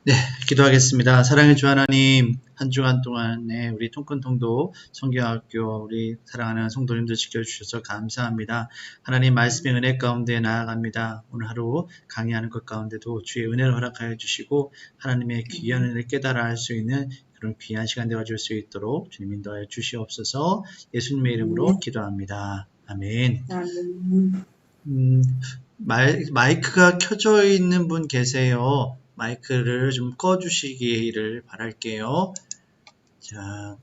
네, 기도하겠습니다. 사랑의 주 하나님, 한 주간 동안에 우리 통큰통도 성경학교 우리 사랑하는 성도님들 지켜주셔서 감사합니다. 하나님 말씀의 은혜 가운데 나아갑니다. 오늘 하루 강의하는 것 가운데도 주의 은혜를 허락하여 주시고 하나님의 귀한 은혜를 깨달아 할 수 있는 그런 귀한 시간 되어줄 수 있도록 주님 인도하여 주시옵소서. 예수님의 이름으로 기도합니다. 아멘. 마이크가 켜져 있는 분 계세요. 마이크를 좀 꺼주시기를 바랄게요. 자.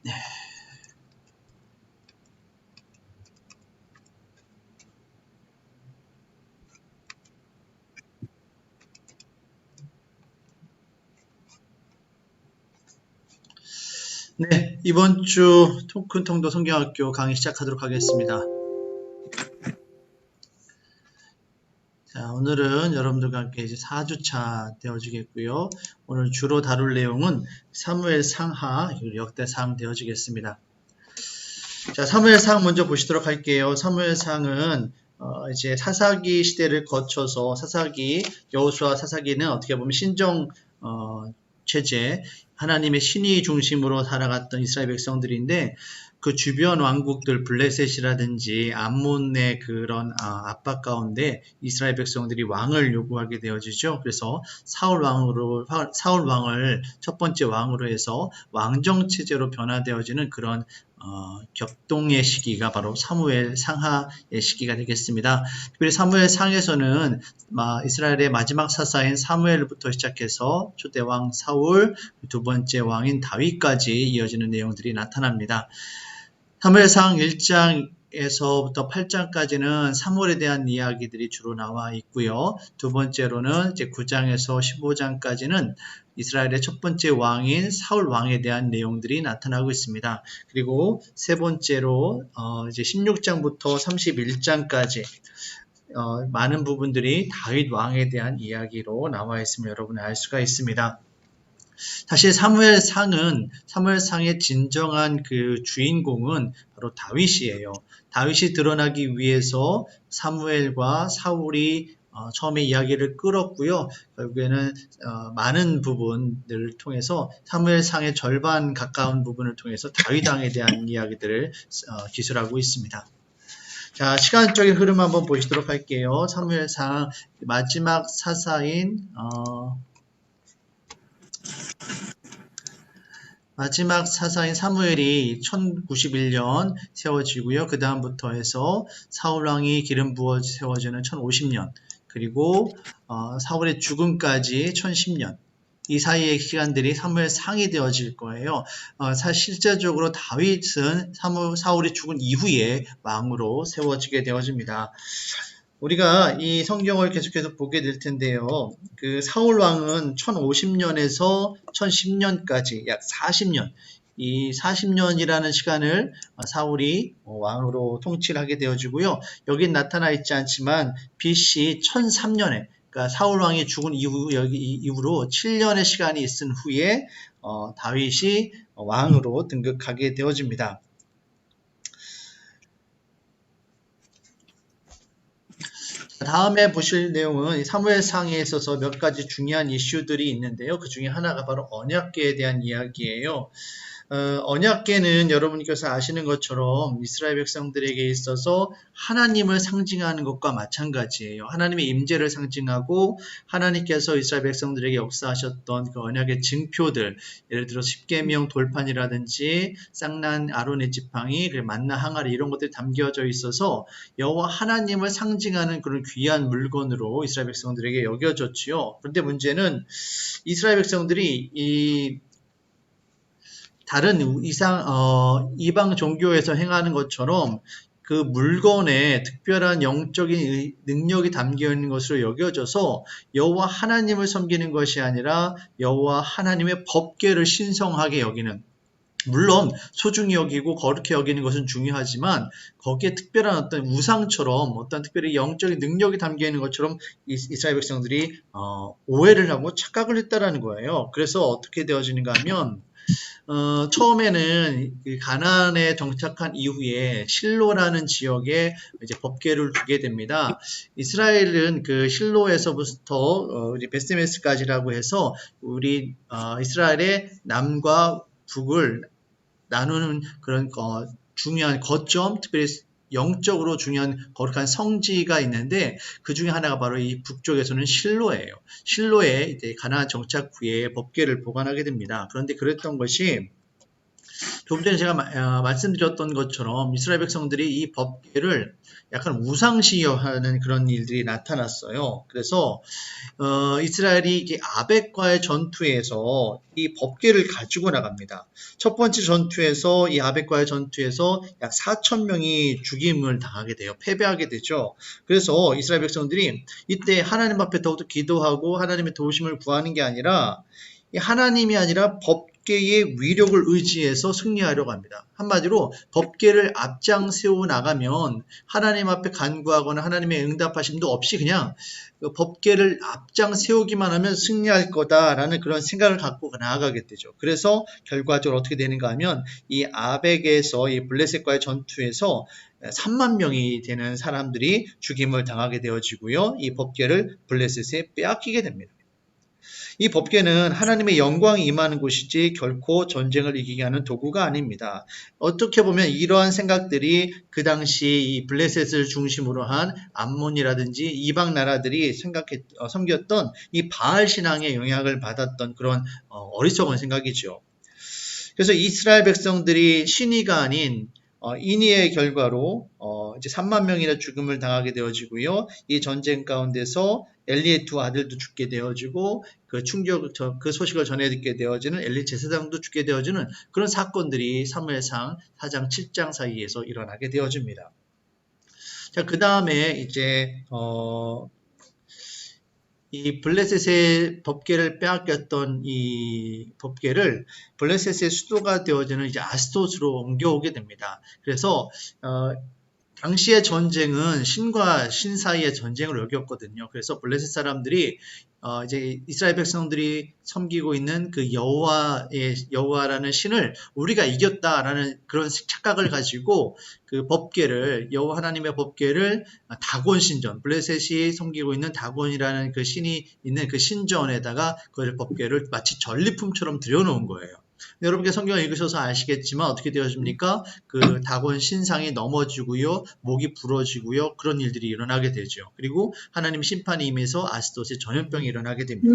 네. 네, 이번 주 통큰통도 성경학교 강의 시작하도록 하겠습니다. 자, 오늘은 여러분들과 함께 이제 4주차 되어지겠고요. 오늘 주로 다룰 내용은 사무엘 상하, 역대상 되어지겠습니다. 자, 사무엘상 먼저 보시도록 할게요. 사무엘상은 이제 사사기 시대를 거쳐서 여호수아 사사기는 어떻게 보면 신정 체제, 하나님의 신의 중심으로 살아갔던 이스라엘 백성들인데 그 주변 왕국들 블레셋이라든지 암몬의 그런 압박 가운데 이스라엘 백성들이 왕을 요구하게 되어지죠. 그래서 사울 왕을 첫 번째 왕으로 해서 왕정 체제로 변화되어지는 그런 격동의 시기가 바로 사무엘 상하의 시기가 되겠습니다. 특별히 사무엘 상에서는 이스라엘의 마지막 사사인 사무엘부터 시작해서 초대왕 사울, 두 번째 왕인 다윗까지 이어지는 내용들이 나타납니다. 사무엘상 1장에서부터 8장까지는 사무엘에 대한 이야기들이 주로 나와 있고요. 두 번째로는 이제 9장에서 15장까지는 이스라엘의 첫 번째 왕인 사울 왕에 대한 내용들이 나타나고 있습니다. 그리고 세 번째로 이제 16장부터 31장까지 많은 부분들이 다윗 왕에 대한 이야기로 나와 있음을 여러분이 알 수가 있습니다. 사실 사무엘상의 진정한 그 주인공은 바로 다윗이에요. 다윗이 드러나기 위해서 사무엘과 사울이 처음에 이야기를 끌었고요. 결국에는 많은 부분들을 통해서 사무엘상의 절반 가까운 부분을 통해서 다윗 왕에 대한 이야기들을 기술하고 있습니다. 자, 시간적인 흐름 한번 보시도록 할게요. 사무엘상 마지막 사사인 사무엘이 1091년 세워지고요. 그 다음부터 해서 사울왕이 기름 부어 세워지는 1050년, 그리고 사울의 죽음까지 1010년, 이 사이의 시간들이 사무엘상이 되어질 거예요. 실제적으로 다윗은 사울이 죽은 이후에 왕으로 세워지게 되어집니다. 우리가 이 성경을 계속해서 보게 될 텐데요. 그 사울 왕은 1050년에서 1010년까지 약 40년, 이 40년이라는 시간을 사울이 왕으로 통치를 하게 되어지고요. 여긴 나타나 있지 않지만 BC 1003년에, 그러니까 사울 왕이 죽은 이후로 7년의 시간이 있은 후에 다윗이 왕으로 등극하게 되어집니다. 다음에 보실 내용은 사무엘상에 있어서 몇 가지 중요한 이슈들이 있는데요. 그 중에 하나가 바로 언약궤에 대한 이야기예요. 언약궤는 여러분께서 아시는 것처럼 이스라엘 백성들에게 있어서 하나님을 상징하는 것과 마찬가지예요. 하나님의 임재를 상징하고 하나님께서 이스라엘 백성들에게 역사하셨던 그 언약의 증표들, 예를 들어 십계명 돌판이라든지 쌍난 아론의 지팡이, 그리고 만나 항아리 이런 것들이 담겨져 있어서 여호와 하나님을 상징하는 그런 귀한 물건으로 이스라엘 백성들에게 여겨졌지요. 그런데 문제는 이스라엘 백성들이 이 다른 이방 종교에서 행하는 것처럼 그 물건에 특별한 영적인 능력이 담겨 있는 것으로 여겨져서 여호와 하나님을 섬기는 것이 아니라 여호와 하나님의 법궤를 신성하게 여기는, 물론 소중히 여기고 거룩히 여기는 것은 중요하지만 거기에 특별한 어떤 우상처럼 어떤 특별히 영적인 능력이 담겨 있는 것처럼 이스라엘 백성들이 오해를 하고 착각을 했다라는 거예요. 그래서 어떻게 되어지는가 하면 처음에는 가나안에 정착한 이후에 실로라는 지역에 이제 법궤를 두게 됩니다. 이스라엘은 그 실로에서부터 이제 베스메스까지라고 해서 우리 이스라엘의 남과 북을 나누는 그런 중요한 거점, 특별히 영적으로 중요한 거룩한 성지가 있는데 그 중에 하나가 바로 이 북쪽에서는 실로예요. 실로에 이제 가나안 정착 후에 법궤를 보관하게 됩니다. 그런데 그랬던 것이 조금 전에 제가 말씀드렸던 것처럼 이스라엘 백성들이 이 법궤를 약간 우상시하는 그런 일들이 나타났어요. 그래서 이스라엘이 이제 아벡과의 전투에서 이 법궤를 가지고 나갑니다. 첫 번째 전투에서 이 아벡과의 전투에서 약 4,000명이 죽임을 당하게 돼요. 패배하게 되죠. 그래서 이스라엘 백성들이 이때 하나님 앞에 더욱더 기도하고 하나님의 도우심을 구하는 게 아니라 하나님이 아니라 법궤의 위력을 의지해서 승리하려고 합니다. 한마디로 법궤를 앞장 세워 나가면 하나님 앞에 간구하거나 하나님의 응답하심도 없이 그냥 법궤를 앞장 세우기만 하면 승리할 거다라는 그런 생각을 갖고 나아가게 되죠. 그래서 결과적으로 어떻게 되는가 하면 이 아벡에서 이 블레셋과의 전투에서 3만 명이 되는 사람들이 죽임을 당하게 되어지고요. 이 법궤를 블레셋에 빼앗기게 됩니다. 이 법궤는 하나님의 영광이 임하는 곳이지 결코 전쟁을 이기게 하는 도구가 아닙니다. 어떻게 보면 이러한 생각들이 그 당시 이 블레셋을 중심으로 한 암몬이라든지 이방 나라들이 섬겼던 이 바알 신앙의 영향을 받았던 그런 어리석은 생각이죠. 그래서 이스라엘 백성들이 신의가 아닌 인의의 결과로 이제 3만 명이나 죽음을 당하게 되어지고요. 이 전쟁 가운데서 엘리의 두 아들도 죽게 되어지고 그 소식을 전해 듣게 되어지는 엘리 제사장도 죽게 되어지는 그런 사건들이 사무엘상 4장 7장 사이에서 일어나게 되어집니다. 자, 그 다음에 이제 이 블레셋의 법궤를 빼앗겼던 이 법궤를 블레셋의 수도가 되어지는 이제 아스돗으로 옮겨오게 됩니다. 그래서 당시의 전쟁은 신과 신 사이의 전쟁을 여겼거든요. 그래서 블레셋 사람들이 이제 이스라엘 백성들이 섬기고 있는 그 여호와라는 신을 우리가 이겼다라는 그런 착각을 가지고 그 법궤를 여호와 하나님의 법궤를 다곤 신전 블레셋이 섬기고 있는 다곤이라는 그 신이 있는 그 신전에다가 그 법궤를 마치 전리품처럼 들여놓은 거예요. 여러분께 성경을 읽으셔서 아시겠지만 어떻게 되어집니까? 그 다곤 신상이 넘어지고요, 목이 부러지고요, 그런 일들이 일어나게 되죠. 그리고 하나님 심판이 임해서 아스돗에 전염병이 일어나게 됩니다.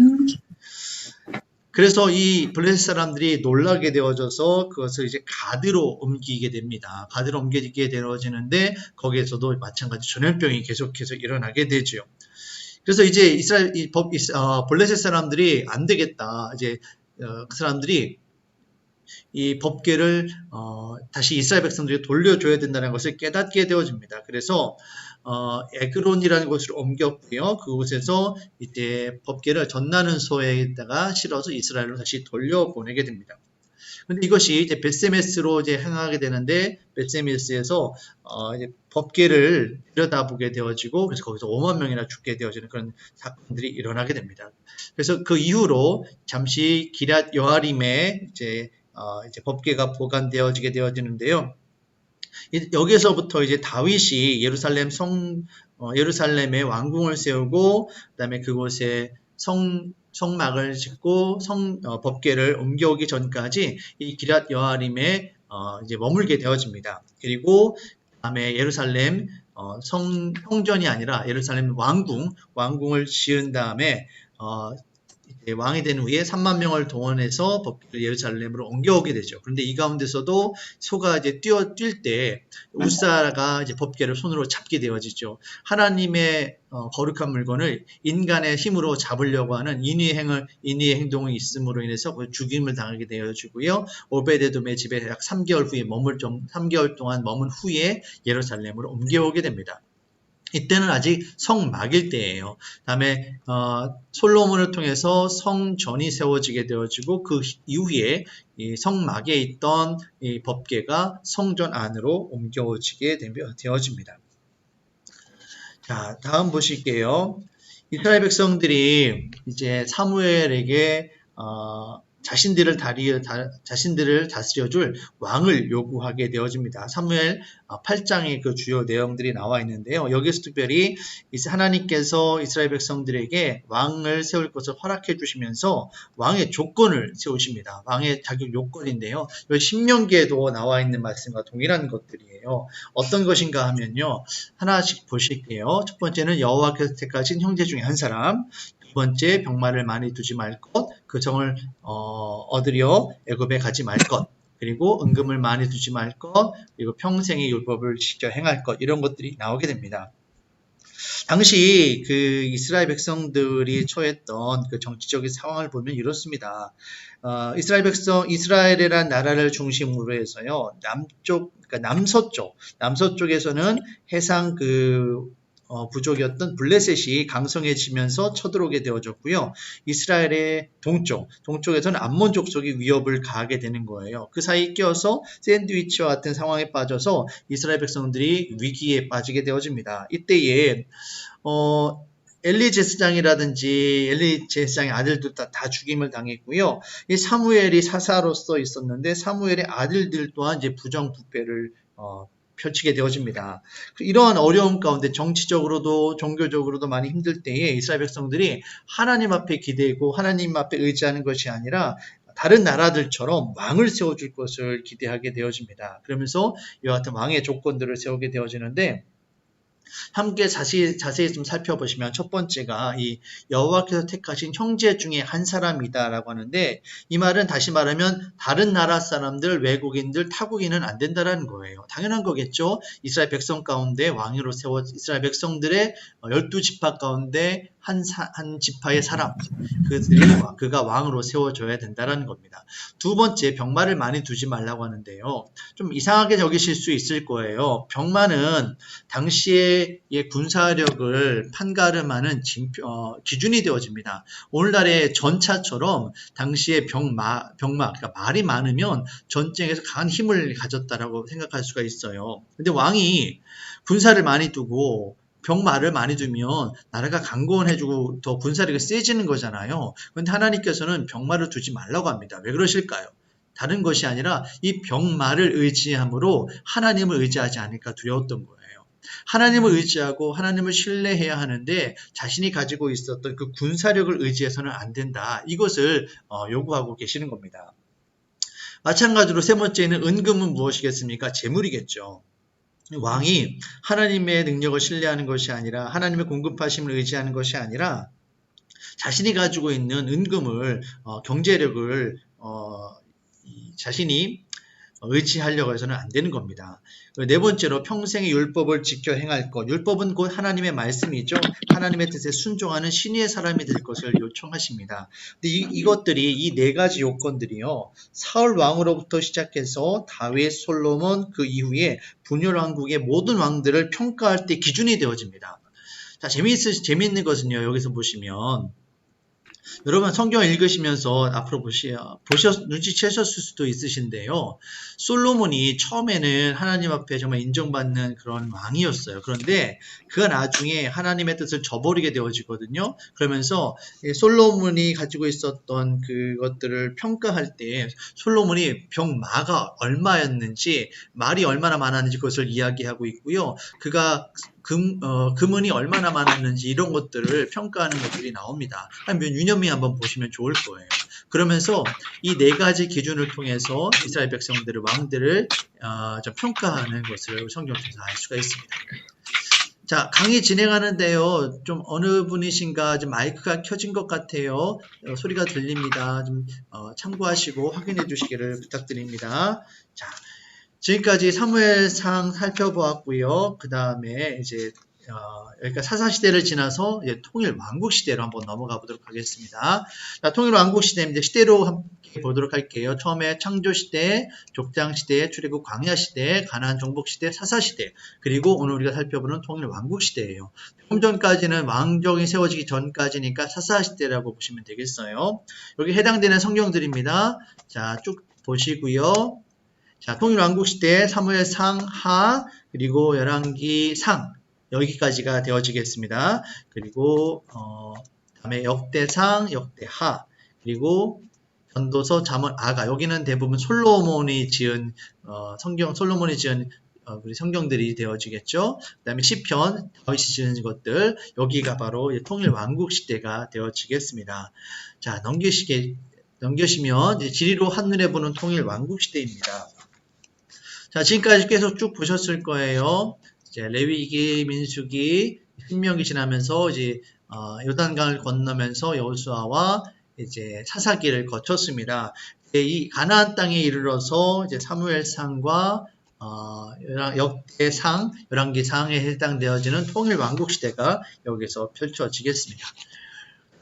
그래서 이 블레셋 사람들이 놀라게 되어져서 그것을 이제 가드로 옮기게 됩니다. 가드로 옮기게 되어지는데 거기에서도 마찬가지 전염병이 계속해서 일어나게 되죠. 그래서 이제 블레셋 사람들이 안 되겠다. 이제 그 사람들이 이 법궤를 다시 이스라엘 백성들이 돌려줘야 된다는 것을 깨닫게 되어집니다. 그래서 에그론이라는 곳으로 옮겼고요. 그곳에서 이제 법궤를 전나는소에다가 실어서 이스라엘로 다시 돌려보내게 됩니다. 근데 이것이 이제 벳세메스로 이제 행하게 되는데 벳세메스에서 이제 법궤를 들여다보게 되어지고 그래서 거기서 5만 명이나 죽게 되어지는 그런 사건들이 일어나게 됩니다. 그래서 그 이후로 잠시 기랏 여아림에 이제 법궤가 보관되어지게 되어지는데요. 여기서부터 이제 다윗이 예루살렘에 왕궁을 세우고 그다음에 그곳에 성막을 짓고 법궤를 옮겨오기 전까지 이 기랏 여아림에 이제 머물게 되어집니다. 그리고 다음에 예루살렘 성전이 아니라 예루살렘 왕궁을 지은 다음에 왕이 된 후에 3만 명을 동원해서 법궤를 예루살렘으로 옮겨오게 되죠. 그런데 이 가운데서도 소가 이제 뛸 때 우사가 이제 법궤를 손으로 잡게 되어지죠. 하나님의 거룩한 물건을 인간의 힘으로 잡으려고 하는 인위의 행동이 있음으로 인해서 그 죽임을 당하게 되어지고요. 오베데돔의 집에 약 3개월 동안 머문 후에 예루살렘으로 옮겨오게 됩니다. 이때는 아직 성막일 때예요. 다음에 솔로몬을 통해서 성전이 세워지게 되어지고 그 이후에 이 성막에 있던 이 법궤가 성전 안으로 옮겨지게 되어집니다. 자, 다음 보실게요. 이스라엘 백성들이 이제 사무엘에게 자신들을 다스려줄 왕을 요구하게 되어집니다. 사무엘 8장의 그 주요 내용들이 나와 있는데요. 여기서 특별히 하나님께서 이스라엘 백성들에게 왕을 세울 것을 허락해 주시면서 왕의 조건을 세우십니다. 왕의 자격 요건인데요. 이 신명기에도 나와 있는 말씀과 동일한 것들이에요. 어떤 것인가 하면요. 하나씩 보실게요. 첫 번째는 여호와께서 택하신 형제 중에 한 사람, 두 번째 병마를 많이 두지 말 것, 그 정을 얻으려 애굽에 가지 말 것, 그리고 은금을 많이 두지 말 것, 그리고 평생의 율법을 지켜 행할 것, 이런 것들이 나오게 됩니다. 당시 그 이스라엘 백성들이 처했던 그 정치적인 상황을 보면 이렇습니다. 이스라엘이란 나라를 중심으로 해서요, 그러니까 남서쪽에서는 해상 부족이었던 블레셋이 강성해지면서 쳐들어오게 되어졌고요. 이스라엘의 동쪽에서는 암몬 족속이 위협을 가하게 되는 거예요. 그 사이에 끼어서 샌드위치와 같은 상황에 빠져서 이스라엘 백성들이 위기에 빠지게 되어집니다. 이때에 엘리 제사장의 아들도 다 죽임을 당했고요. 이 사무엘이 사사로서 있었는데 사무엘의 아들들 또한 이제 부정부패를 펼치게 되어집니다. 이러한 어려움 가운데 정치적으로도 종교적으로도 많이 힘들 때에 이스라엘 백성들이 하나님 앞에 기대고 하나님 앞에 의지하는 것이 아니라 다른 나라들처럼 왕을 세워줄 것을 기대하게 되어집니다. 그러면서 이와 같은 왕의 조건들을 세우게 되어지는데 함께 자세히 좀 살펴보시면 첫 번째가 이 여호와께서 택하신 형제 중에 한 사람이다라고 하는데 이 말은 다시 말하면 다른 나라 사람들, 외국인들, 타국인은 안 된다라는 거예요. 당연한 거겠죠. 이스라엘 백성 가운데 왕으로 세워 이스라엘 백성들의 12지파 가운데 한 지파의 사람, 그가 왕으로 세워줘야 된다라는 겁니다. 두 번째, 병마를 많이 두지 말라고 하는데요. 좀 이상하게 여기실 수 있을 거예요. 병마는 당시의 군사력을 판가름하는 기준이 되어집니다. 오늘날의 전차처럼 당시의 병마, 그러니까 말이 많으면 전쟁에서 강한 힘을 가졌다라고 생각할 수가 있어요. 근데 왕이 군사를 많이 두고 병마를 많이 두면 나라가 강건해지고 더 군사력이 세지는 거잖아요. 그런데 하나님께서는 병마를 두지 말라고 합니다. 왜 그러실까요? 다른 것이 아니라 이 병마를 의지함으로 하나님을 의지하지 않을까 두려웠던 거예요. 하나님을 의지하고 하나님을 신뢰해야 하는데 자신이 가지고 있었던 그 군사력을 의지해서는 안 된다. 이것을 요구하고 계시는 겁니다. 마찬가지로 세 번째는 은금은 무엇이겠습니까? 재물이겠죠. 왕이 하나님의 능력을 신뢰하는 것이 아니라 하나님의 공급하심을 의지하는 것이 아니라 자신이 가지고 있는 은금을 경제력을 자신이 의지하려고 해서는 안 되는 겁니다. 네 번째로 평생의 율법을 지켜 행할 것. 율법은 곧 하나님의 말씀이죠. 하나님의 뜻에 순종하는 신의의 사람이 될 것을 요청하십니다. 근데 이것들이 이 네 가지 요건들이요. 사울 왕으로부터 시작해서 다윗, 솔로몬 그 이후에 분열 왕국의 모든 왕들을 평가할 때 기준이 되어집니다. 자, 재미있는 것은요. 여기서 보시면 여러분 성경을 읽으시면서 앞으로 눈치채셨을 수도 있으신데요. 솔로몬이 처음에는 하나님 앞에 정말 인정받는 그런 왕이었어요. 그런데 그가 나중에 하나님의 뜻을 저버리게 되어지거든요. 그러면서 솔로몬이 가지고 있었던 그것들을 평가할 때 솔로몬이 병마가 얼마였는지 말이 얼마나 많았는지 그것을 이야기하고 있고요. 그가 금은이 얼마나 많았는지 이런 것들을 평가하는 것들이 나옵니다. 유념히 한번 보시면 좋을 거예요. 그러면서 이 네 가지 기준을 통해서 이스라엘 백성들의 왕들을 좀 평가하는 것을 성경에서 알 수가 있습니다. 자, 강의 진행하는데요. 좀 어느 분이신가 좀 마이크가 켜진 것 같아요. 소리가 들립니다. 좀 참고하시고 확인해 주시기를 부탁드립니다. 자, 지금까지 사무엘상 살펴보았고요. 그 다음에 이제 여기가 사사시대를 지나서 이제 통일왕국시대로 한번 넘어가 보도록 하겠습니다. 자, 통일왕국시대입니다. 시대로 함께 보도록 할게요. 처음에 창조시대, 족장시대, 출애굽 광야시대, 가나안 정복시대, 사사시대, 그리고 오늘 우리가 살펴보는 통일왕국시대예요. 좀 전까지는 왕정이 세워지기 전까지니까 사사시대라고 보시면 되겠어요. 여기 해당되는 성경들입니다. 자, 쭉 보시고요. 자, 통일왕국시대 사무엘상 하, 그리고 열왕기상, 여기까지가 되어지겠습니다. 그리고 다음에 역대상, 역대하, 그리고 전도서, 잠언, 아가, 여기는 대부분 솔로몬이 지은 솔로몬이 지은 우리 성경들이 되어지겠죠. 그 다음에 시편, 다윗이 지은 것들, 여기가 바로 통일왕국시대가 되어지겠습니다. 자, 넘기시면 이제 지리로 한눈에 보는 통일왕국시대입니다. 자, 지금까지 계속 쭉 보셨을 거예요. 이제 레위기, 민수기, 신명기 지나면서 이제 요단강을 건너면서 여호수아와 이제 사사기를 거쳤습니다. 이 가나안 땅에 이르러서 이제 사무엘상과 역대상, 열왕기상에 해당되어지는 통일왕국시대가 여기서 펼쳐지겠습니다.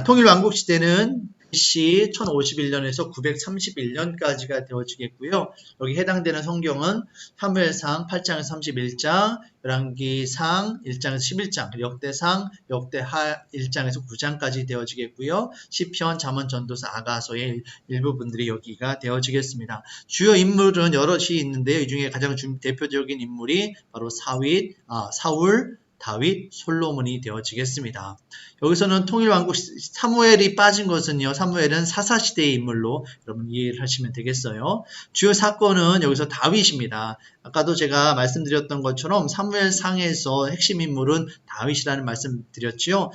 통일왕국시대는 BC 1051년에서 931년까지가 되어지겠고요. 여기 해당되는 성경은 사무엘상 8장에서 31장, 열왕기상 1장에서 11장, 역대상, 역대하 1장에서 9장까지 되어지겠고요. 시편, 잠언, 전도서, 아가서의 일부분들이 여기가 되어지겠습니다. 주요 인물은 여럿이 있는데요. 이 중에 가장 대표적인 인물이 바로 사울, 다윗, 솔로몬이 되어지겠습니다. 여기서는 통일왕국 사무엘이 빠진 것은요. 사무엘은 사사시대의 인물로 여러분 이해를 하시면 되겠어요. 주요 사건은 여기서 다윗입니다. 아까도 제가 말씀드렸던 것처럼 사무엘상에서 핵심 인물은 다윗이라는 말씀 드렸지요.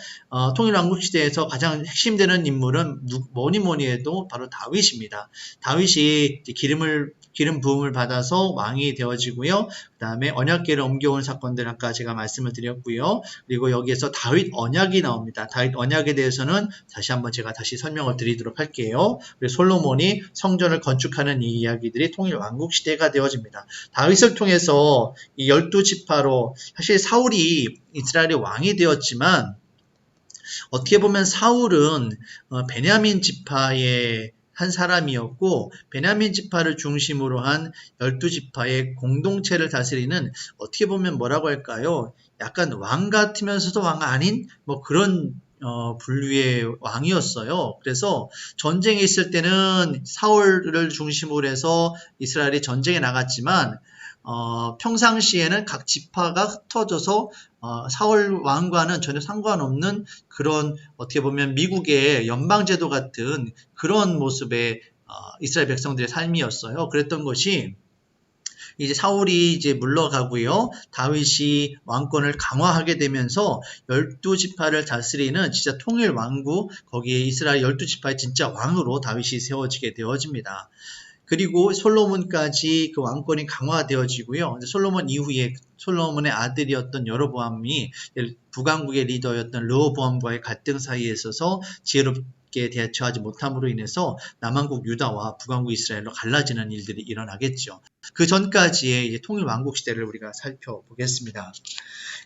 통일왕국 시대에서 가장 핵심되는 인물은 뭐니 해도 바로 다윗입니다. 다윗이 기름 부음을 받아서 왕이 되어지고요. 그 다음에 언약궤를 옮겨온 사건들 아까 제가 말씀을 드렸고요. 그리고 여기에서 다윗 언약이 나옵니다. 다윗 언약에 대해서는 제가 다시 설명을 드리도록 할게요. 그리고 솔로몬이 성전을 건축하는 이 이야기들이 통일왕국 시대가 되어집니다. 다윗을 통해서 이 12지파로 사실 사울이 이스라엘의 왕이 되었지만 어떻게 보면 사울은 베냐민 지파의 한 사람이었고 베냐민 지파를 중심으로 한 12지파의 공동체를 다스리는 어떻게 보면 뭐라고 할까요? 약간 왕 같으면서도 왕 아닌 그런 분류의 왕이었어요. 그래서 전쟁에 있을 때는 사울을 중심으로 해서 이스라엘이 전쟁에 나갔지만 평상시에는 각 지파가 흩어져서 사울 왕과는 전혀 상관없는 그런 어떻게 보면 미국의 연방제도 같은 그런 모습의 이스라엘 백성들의 삶이었어요. 그랬던 것이 이제 사울이 이제 물러가고요. 다윗이 왕권을 강화하게 되면서 12지파를 다스리는 진짜 통일 왕국, 거기에 이스라엘 12지파의 진짜 왕으로 다윗이 세워지게 되어집니다. 그리고 솔로몬까지 그 왕권이 강화되어지고요. 솔로몬 이후에 솔로몬의 아들이었던 여로보암이 북왕국의 리더였던 르호보암과의 갈등 사이에 있어서 지혜롭게 대처하지 못함으로 인해서 남왕국 유다와 북왕국 이스라엘로 갈라지는 일들이 일어나겠죠. 그 전까지의 이제 통일 왕국 시대를 우리가 살펴보겠습니다.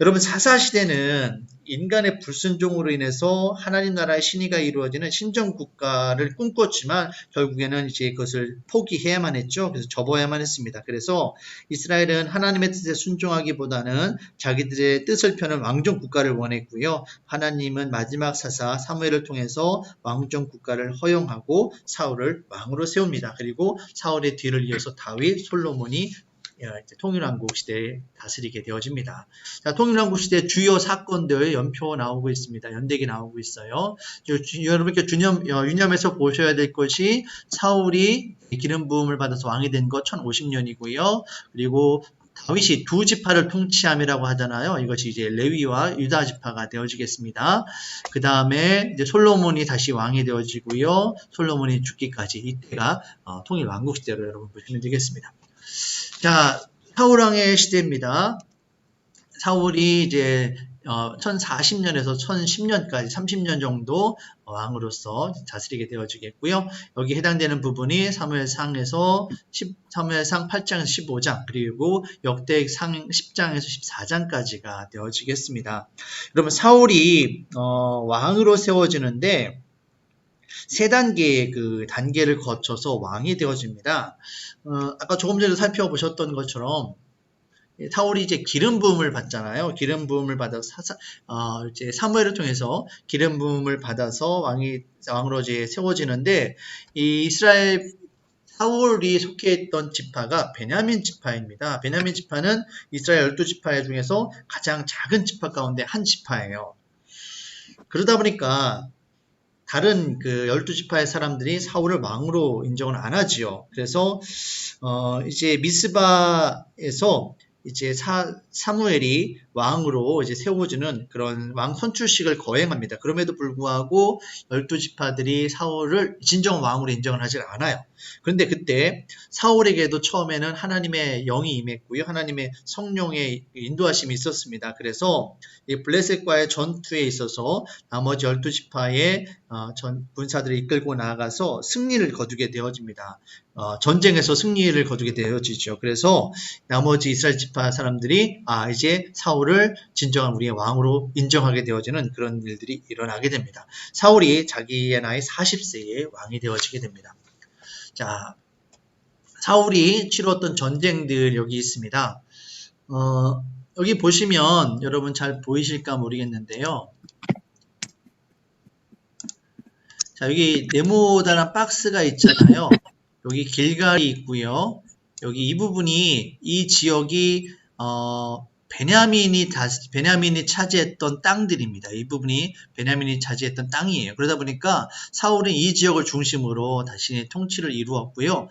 여러분 사사시대는 인간의 불순종으로 인해서 하나님 나라의 신의가 이루어지는 신정 국가를 꿈꿨지만 결국에는 이제 그것을 포기해야만 했죠. 그래서 접어야만 했습니다. 그래서 이스라엘은 하나님의 뜻에 순종하기보다는 자기들의 뜻을 펴는 왕정 국가를 원했고요. 하나님은 마지막 사사 사무엘을 통해서 왕정 국가를 허용하고 사울을 왕으로 세웁니다. 그리고 사울의 뒤를 이어서 다윗, 솔로몬이 통일왕국 시대에 다스리게 되어집니다. 자, 통일왕국 시대 주요 사건들 연표 나오고 있습니다. 연대기 나오고 있어요. 여러분께 유념해서 보셔야 될 것이 사울이 기름 부음을 받아서 왕이 된 것 1050년이고요. 그리고 다윗이 두 지파를 통치함이라고 하잖아요. 이것이 이제 레위와 유다 지파가 되어지겠습니다. 그 다음에 이제 솔로몬이 다시 왕이 되어지고요. 솔로몬이 죽기까지 이때가 통일 왕국 시대로 여러분 보시면 되겠습니다. 자, 사울왕의 시대입니다. 사울이 이제 1040년에서 1010년까지 30년 정도 왕으로서 다스리게 되어지겠고요. 여기 해당되는 부분이 사무엘상 8장에서 15장 그리고 역대상 10장에서 14장까지가 되어지겠습니다. 여러분 사울이 왕으로 세워지는데 세 단계의 그 단계를 거쳐서 왕이 되어집니다. 아까 조금 전에 살펴보셨던 것처럼 사울이 이제 기름 부음을 받잖아요. 기름 부음을 받아서 이제 사무엘을 통해서 기름 부음을 받아서 왕으로 이제 세워지는데 이 이스라엘 사울이 속해 있던 지파가 베냐민 지파입니다. 베냐민 지파는 이스라엘 12지파 중에서 가장 작은 지파 가운데 한 지파예요. 그러다 보니까 다른 그 12지파의 사람들이 사울을 왕으로 인정을 안 하지요. 그래서 이제 미스바에서 이제 사무엘이 왕으로 이제 세워지는 그런 왕 선출식을 거행합니다. 그럼에도 불구하고 12지파들이 사울을 진정 왕으로 인정을 하지 않아요. 그런데 그때 사울에게도 처음에는 하나님의 영이 임했고요. 하나님의 성령의 인도하심이 있었습니다. 그래서 이 블레셋과의 전투에 있어서 나머지 12지파의 군사들을 이끌고 나아가서 승리를 거두게 되어집니다. 전쟁에서 승리를 거두게 되어지죠. 그래서 나머지 이스라엘 지파 사람들이 이제 사울을 진정한 우리의 왕으로 인정하게 되어지는 그런 일들이 일어나게 됩니다. 사울이 자기의 나이 40세에 왕이 되어지게 됩니다. 자, 사울이 치루었던 전쟁들 여기 있습니다. 여기 보시면 여러분 잘 보이실까 모르겠는데요. 자, 여기 네모단한 박스가 있잖아요. 여기 길갈이 있고요. 여기 이 부분이 이 지역이 베냐민이 차지했던 땅들입니다. 이 부분이 베냐민이 차지했던 땅이에요. 그러다 보니까 사울은 이 지역을 중심으로 자신의 통치를 이루었고요.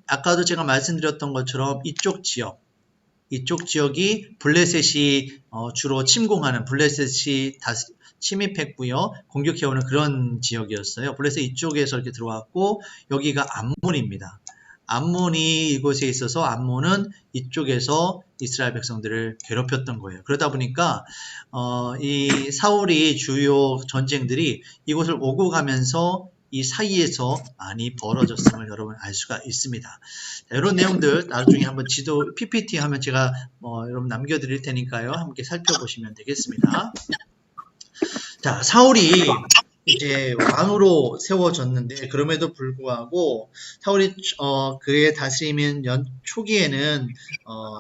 아까도 제가 말씀드렸던 것처럼 이쪽 지역이 블레셋이 주로 침공하는 블레셋이 침입했고요. 공격해오는 그런 지역이었어요. 블레셋 이쪽에서 이렇게 들어왔고 여기가 암몬입니다. 암몬이 이곳에 있어서 암몬은 이쪽에서 이스라엘 백성들을 괴롭혔던 거예요. 그러다 보니까 이 사울이 주요 전쟁들이 이곳을 오고 가면서 이 사이에서 많이 벌어졌음을 여러분 알 수가 있습니다. 자, 이런 내용들 나중에 한번 지도 PPT 하면 제가 여러분 남겨드릴 테니까요. 함께 살펴보시면 되겠습니다. 자, 사울이 이제 왕으로 세워졌는데 그럼에도 불구하고 사울이 그의 다스리는 초기에는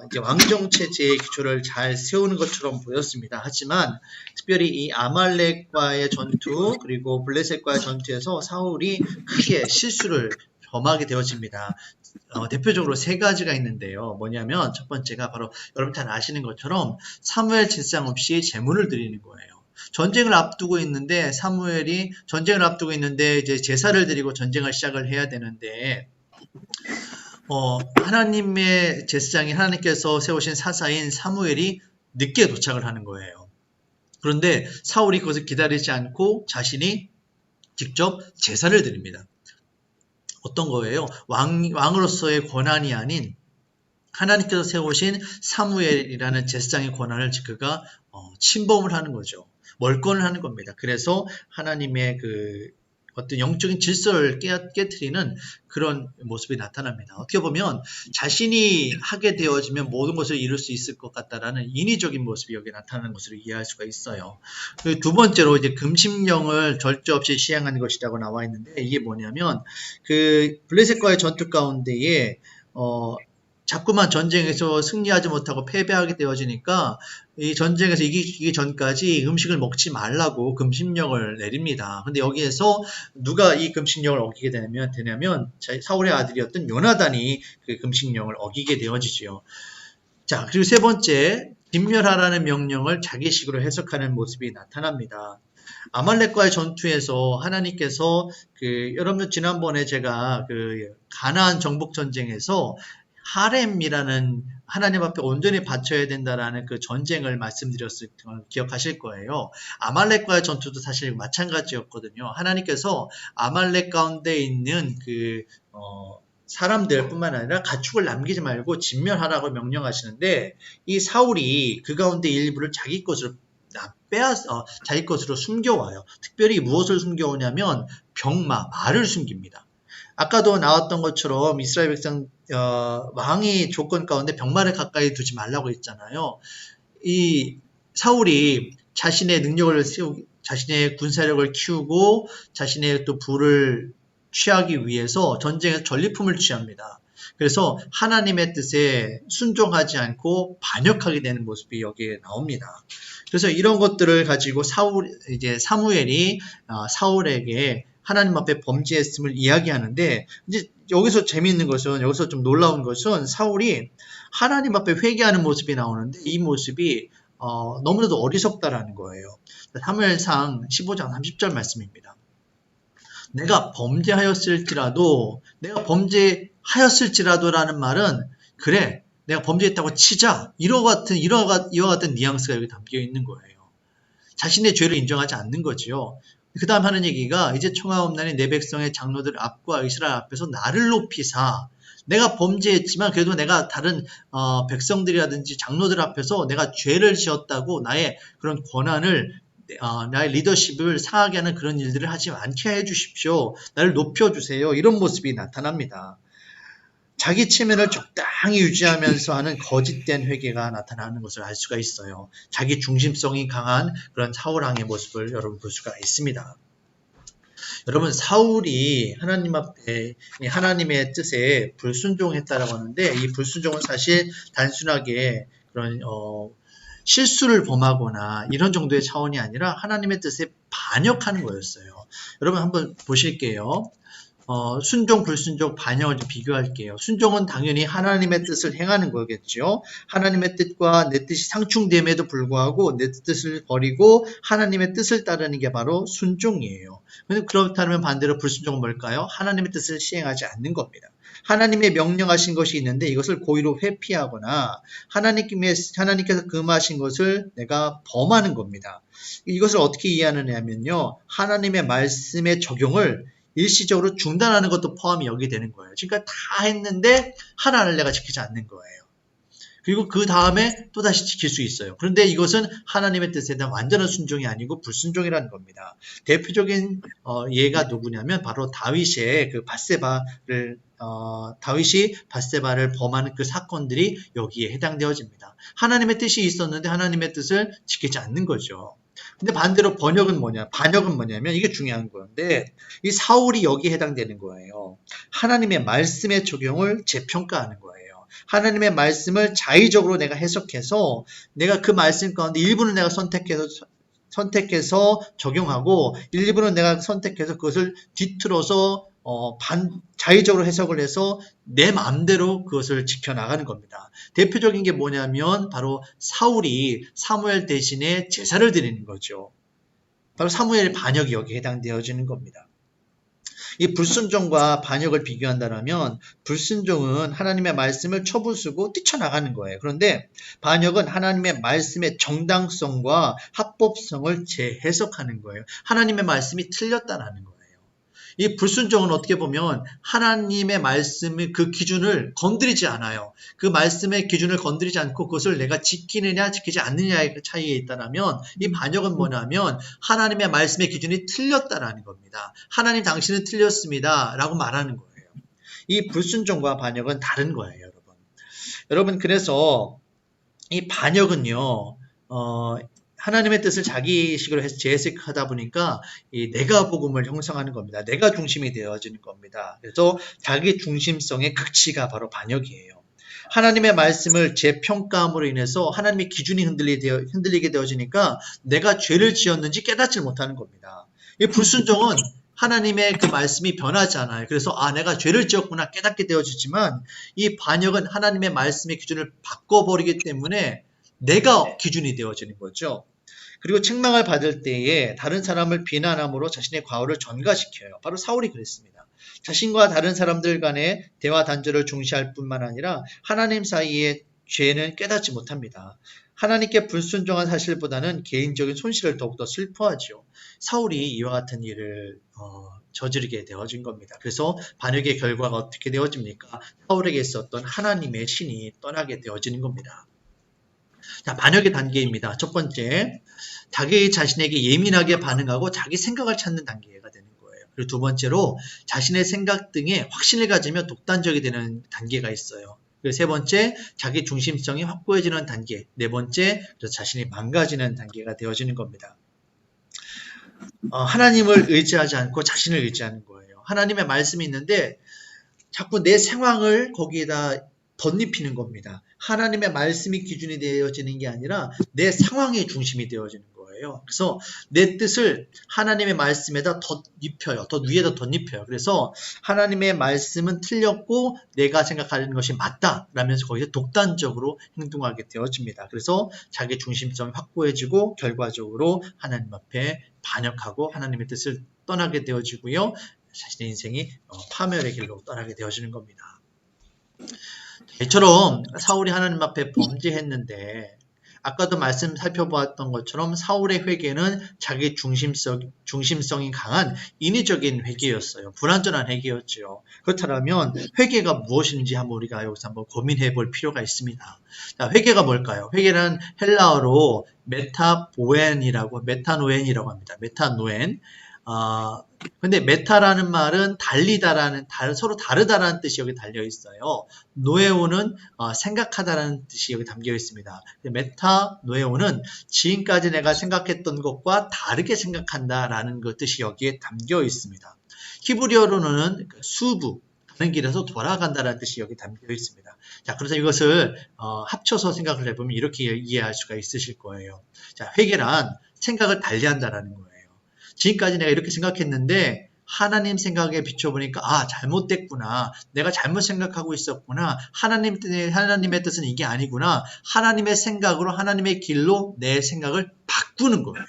이제 왕정 체제의 기초를 잘 세우는 것처럼 보였습니다. 하지만 특별히 이 아말렉과의 전투 그리고 블레셋과의 전투에서 사울이 크게 실수를 범하게 되어집니다. 대표적으로 세 가지가 있는데요. 뭐냐면 첫 번째가 바로 여러분 잘 아시는 것처럼 사무엘 제사장 없이 제물을 드리는 거예요. 전쟁을 앞두고 있는데 사무엘이 전쟁을 앞두고 있는데 이제 제사를 드리고 전쟁을 시작을 해야 되는데 하나님의 제사장인 하나님께서 세우신 사사인 사무엘이 늦게 도착을 하는 거예요. 그런데 사울이 그것을 기다리지 않고 자신이 직접 제사를 드립니다. 어떤 거예요? 왕으로서의 권한이 아닌 하나님께서 세우신 사무엘이라는 제사장의 권한을 그가 침범을 하는 거죠. 멀건을 하는 겁니다. 그래서 하나님의 그 어떤 영적인 질서를 깨트리는 그런 모습이 나타납니다. 어떻게 보면 자신이 하게 되어지면 모든 것을 이룰 수 있을 것 같다라는 인위적인 모습이 여기 나타나는 것으로 이해할 수가 있어요. 두 번째로 이제 금신령을 절제 없이 시행한 것이라고 나와 있는데 이게 뭐냐면 그 블레셋과의 전투 가운데에 자꾸만 전쟁에서 승리하지 못하고 패배하게 되어지니까 이 전쟁에서 이기기 전까지 음식을 먹지 말라고 금신령을 내립니다. 근데 여기에서 누가 이 금신령을 어기게 되냐면 사울의 아들이었던 요나단이 그 금신령을 어기게 되어지죠. 자, 그리고 세 번째, 진멸하라는 명령을 자기식으로 해석하는 모습이 나타납니다. 아말렉과의 전투에서 하나님께서 여러분 지난번에 제가 가나안 정복 전쟁에서 하렘이라는 하나님 앞에 온전히 바쳐야 된다라는 그 전쟁을 말씀드렸을 때 기억하실 거예요. 아말렉과의 전투도 사실 마찬가지였거든요. 하나님께서 아말렉 가운데 있는 사람들 뿐만 아니라 가축을 남기지 말고 진멸하라고 명령하시는데 이 사울이 그 가운데 일부를 자기 것으로 자기 것으로 숨겨와요. 특별히 무엇을 숨겨오냐면 말을 숨깁니다. 아까도 나왔던 것처럼 이스라엘 백성 왕이 조건 가운데 병마를 가까이 두지 말라고 했잖아요. 이 사울이 자신의 능력을 자신의 군사력을 키우고 자신의 또 부를 취하기 위해서 전쟁에서 전리품을 취합니다. 그래서 하나님의 뜻에 순종하지 않고 반역하게 되는 모습이 여기에 나옵니다. 그래서 이런 것들을 가지고 사무엘이 사울에게 하나님 앞에 범죄했음을 이야기하는데, 이제 여기서 재미있는 것은, 여기서 좀 놀라운 것은 사울이 하나님 앞에 회개하는 모습이 나오는데 이 모습이 너무나도 어리석다라는 거예요. 사무엘상 15장 30절 말씀입니다. 내가 범죄하였을지라도라는 말은, 그래, 내가 범죄했다고 치자, 이와 같은 뉘앙스가 여기 담겨 있는 거예요. 자신의 죄를 인정하지 않는 거지요. 그 다음 하는 얘기가, 이제 청하옵나니 내 백성의 장로들 앞과 이스라엘 앞에서 나를 높이사, 내가 범죄했지만 그래도 내가 다른 백성들이라든지 장로들 앞에서 내가 죄를 지었다고 나의 그런 권한을, 나의 리더십을 상하게 하는 그런 일들을 하지 않게 해주십시오. 나를 높여주세요. 이런 모습이 나타납니다. 자기 체면을 적당히 유지하면서 하는 거짓된 회개가 나타나는 것을 알 수가 있어요. 자기 중심성이 강한 그런 사울왕의 모습을 여러분 볼 수가 있습니다. 여러분, 사울이 하나님 앞에 하나님의 뜻에 불순종했다라고 하는데, 이 불순종은 사실 단순하게 그런 실수를 범하거나 이런 정도의 차원이 아니라 하나님의 뜻에 반역하는 거였어요. 여러분 한번 보실게요. 순종, 불순종, 반역을 좀 비교할게요. 순종은 당연히 하나님의 뜻을 행하는 거겠죠. 하나님의 뜻과 내 뜻이 상충됨에도 불구하고 내 뜻을 버리고 하나님의 뜻을 따르는 게 바로 순종이에요. 그렇다면 반대로 불순종은 뭘까요? 하나님의 뜻을 시행하지 않는 겁니다. 하나님의 명령하신 것이 있는데 이것을 고의로 회피하거나 하나님께서 금하신 것을 내가 범하는 겁니다. 이것을 어떻게 이해하느냐면요, 하나님의 말씀의 적용을 일시적으로 중단하는 것도 포함이 여기 되는 거예요. 그러니까 다 했는데 하나를 내가 지키지 않는 거예요. 그리고 그 다음에 또다시 지킬 수 있어요. 그런데 이것은 하나님의 뜻에 대한 완전한 순종이 아니고 불순종이라는 겁니다. 대표적인 예가 누구냐면 바로 다윗이 밧세바를 범하는 그 사건들이 여기에 해당되어집니다. 하나님의 뜻이 있었는데 하나님의 뜻을 지키지 않는 거죠. 근데 반대로 반역은 뭐냐면 이게 중요한 건데, 이 사울이 여기에 해당되는 거예요. 하나님의 말씀의 적용을 재평가하는 거예요. 하나님의 말씀을 자의적으로 내가 해석해서 내가 그 말씀 가운데 일부는 내가 선택해서 적용하고 일부는 내가 선택해서 그것을 뒤틀어서 자의적으로 해석을 해서 내 마음대로 그것을 지켜나가는 겁니다. 대표적인 게 뭐냐면 바로 사울이 사무엘 대신에 제사를 드리는 거죠. 바로 사무엘의 반역이 여기에 해당되어지는 겁니다. 이 불순종과 반역을 비교한다면 불순종은 하나님의 말씀을 쳐부수고 뛰쳐나가는 거예요. 그런데 반역은 하나님의 말씀의 정당성과 합법성을 재해석하는 거예요. 하나님의 말씀이 틀렸다는 거예요. 이 불순종은 어떻게 보면 하나님의 말씀의 그 기준을 건드리지 않아요. 그 말씀의 기준을 건드리지 않고 그것을 내가 지키느냐 지키지 않느냐의 차이에 있다면, 이 반역은 뭐냐면 하나님의 말씀의 기준이 틀렸다라는 겁니다. 하나님 당신은 틀렸습니다 라고 말하는 거예요. 이 불순종과 반역은 다른 거예요, 여러분. 그래서 이 반역은요, 하나님의 뜻을 자기식으로 해서 재해석하다 보니까 이 내가 복음을 형성하는 겁니다. 내가 중심이 되어지는 겁니다. 그래서 자기 중심성의 극치가 바로 반역이에요. 하나님의 말씀을 재평가함으로 인해서 하나님의 기준이 흔들리게 되어지니까 내가 죄를 지었는지 깨닫지 못하는 겁니다. 이 불순종은 하나님의 그 말씀이 변하지 않아요. 그래서 내가 죄를 지었구나 깨닫게 되어지지만, 이 반역은 하나님의 말씀의 기준을 바꿔버리기 때문에 내가 기준이 되어지는 거죠. 그리고 책망을 받을 때에 다른 사람을 비난함으로 자신의 과오를 전가시켜요. 바로 사울이 그랬습니다. 자신과 다른 사람들 간의 대화 단절을 중시할 뿐만 아니라 하나님 사이의 죄는 깨닫지 못합니다. 하나님께 불순종한 사실보다는 개인적인 손실을 더욱더 슬퍼하지요. 사울이 이와 같은 일을 저지르게 되어진 겁니다. 그래서 반역의 결과가 어떻게 되어집니까? 사울에게 있었던 하나님의 신이 떠나게 되어지는 겁니다. 자, 반역의 단계입니다. 첫 번째, 자기 자신에게 예민하게 반응하고 자기 생각을 찾는 단계가 되는 거예요. 그리고 두 번째로 자신의 생각 등에 확신을 가지며 독단적이 되는 단계가 있어요. 그리고 세 번째, 자기 중심성이 확고해지는 단계. 네 번째, 자신이 망가지는 단계가 되어지는 겁니다. 하나님을 의지하지 않고 자신을 의지하는 거예요. 하나님의 말씀이 있는데 자꾸 내 상황을 거기에다 덧입히는 겁니다. 하나님의 말씀이 기준이 되어지는 게 아니라 내 상황이 중심이 되어지는 거예요. 그래서 내 뜻을 하나님의 말씀에다 덧입혀요. 덧 위에다 덧입혀요. 그래서 하나님의 말씀은 틀렸고 내가 생각하는 것이 맞다 라면서 거기서 독단적으로 행동하게 되어집니다. 그래서 자기 중심성이 확고해지고 결과적으로 하나님 앞에 반역하고 하나님의 뜻을 떠나게 되어지고요. 자신의 인생이 파멸의 길로 떠나게 되어지는 겁니다. 이처럼 사울이 하나님 앞에 범죄했는데 아까도 말씀 살펴보았던 것처럼 사울의 회개는 자기 중심성이 강한 인위적인 회개였어요. 불완전한 회개였죠. 그렇다면 회개가 무엇인지 한번 우리가 여기서 한번 고민해 볼 필요가 있습니다. 자, 회개가 뭘까요? 회개는 헬라어로 메타노엔이라고 합니다. 메타노엔. 근데 메타라는 말은 달리다라는, 서로 다르다라는 뜻이 여기 달려 있어요. 노에오는 생각하다라는 뜻이 여기 담겨 있습니다. 메타 노에오는 지금까지 내가 생각했던 것과 다르게 생각한다라는 그 뜻이 여기에 담겨 있습니다. 히브리어로는 수부, 가는 길에서 돌아간다라는 뜻이 여기 담겨 있습니다. 자, 그래서 이것을 합쳐서 생각을 해보면 이렇게 이해할 수가 있으실 거예요. 자, 회개란 생각을 달리한다라는 거예요. 지금까지 내가 이렇게 생각했는데 하나님 생각에 비춰보니까 잘못됐구나. 내가 잘못 생각하고 있었구나. 하나님의 뜻은 이게 아니구나. 하나님의 생각으로 하나님의 길로 내 생각을 바꾸는 거예요.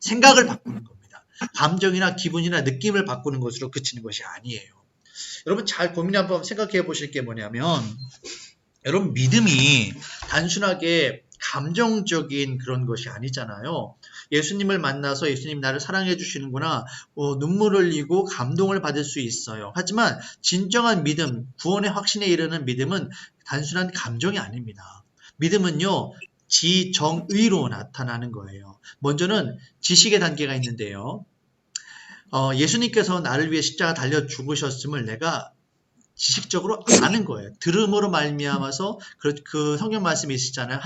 생각을 바꾸는 겁니다. 감정이나 기분이나 느낌을 바꾸는 것으로 그치는 것이 아니에요. 여러분 잘 고민 한번 생각해 보실 게 뭐냐면 여러분 믿음이 단순하게 감정적인 그런 것이 아니잖아요. 예수님을 만나서 예수님 나를 사랑해 주시는구나. 눈물을 흘리고 감동을 받을 수 있어요. 하지만 진정한 믿음, 구원의 확신에 이르는 믿음은 단순한 감정이 아닙니다. 믿음은요. 지정의로 나타나는 거예요. 먼저는 지식의 단계가 있는데요. 예수님께서 나를 위해 십자가 달려 죽으셨음을 내가 지식적으로 아는 거예요. 들음으로 말미암아서 그 성경 말씀이 있었잖아요.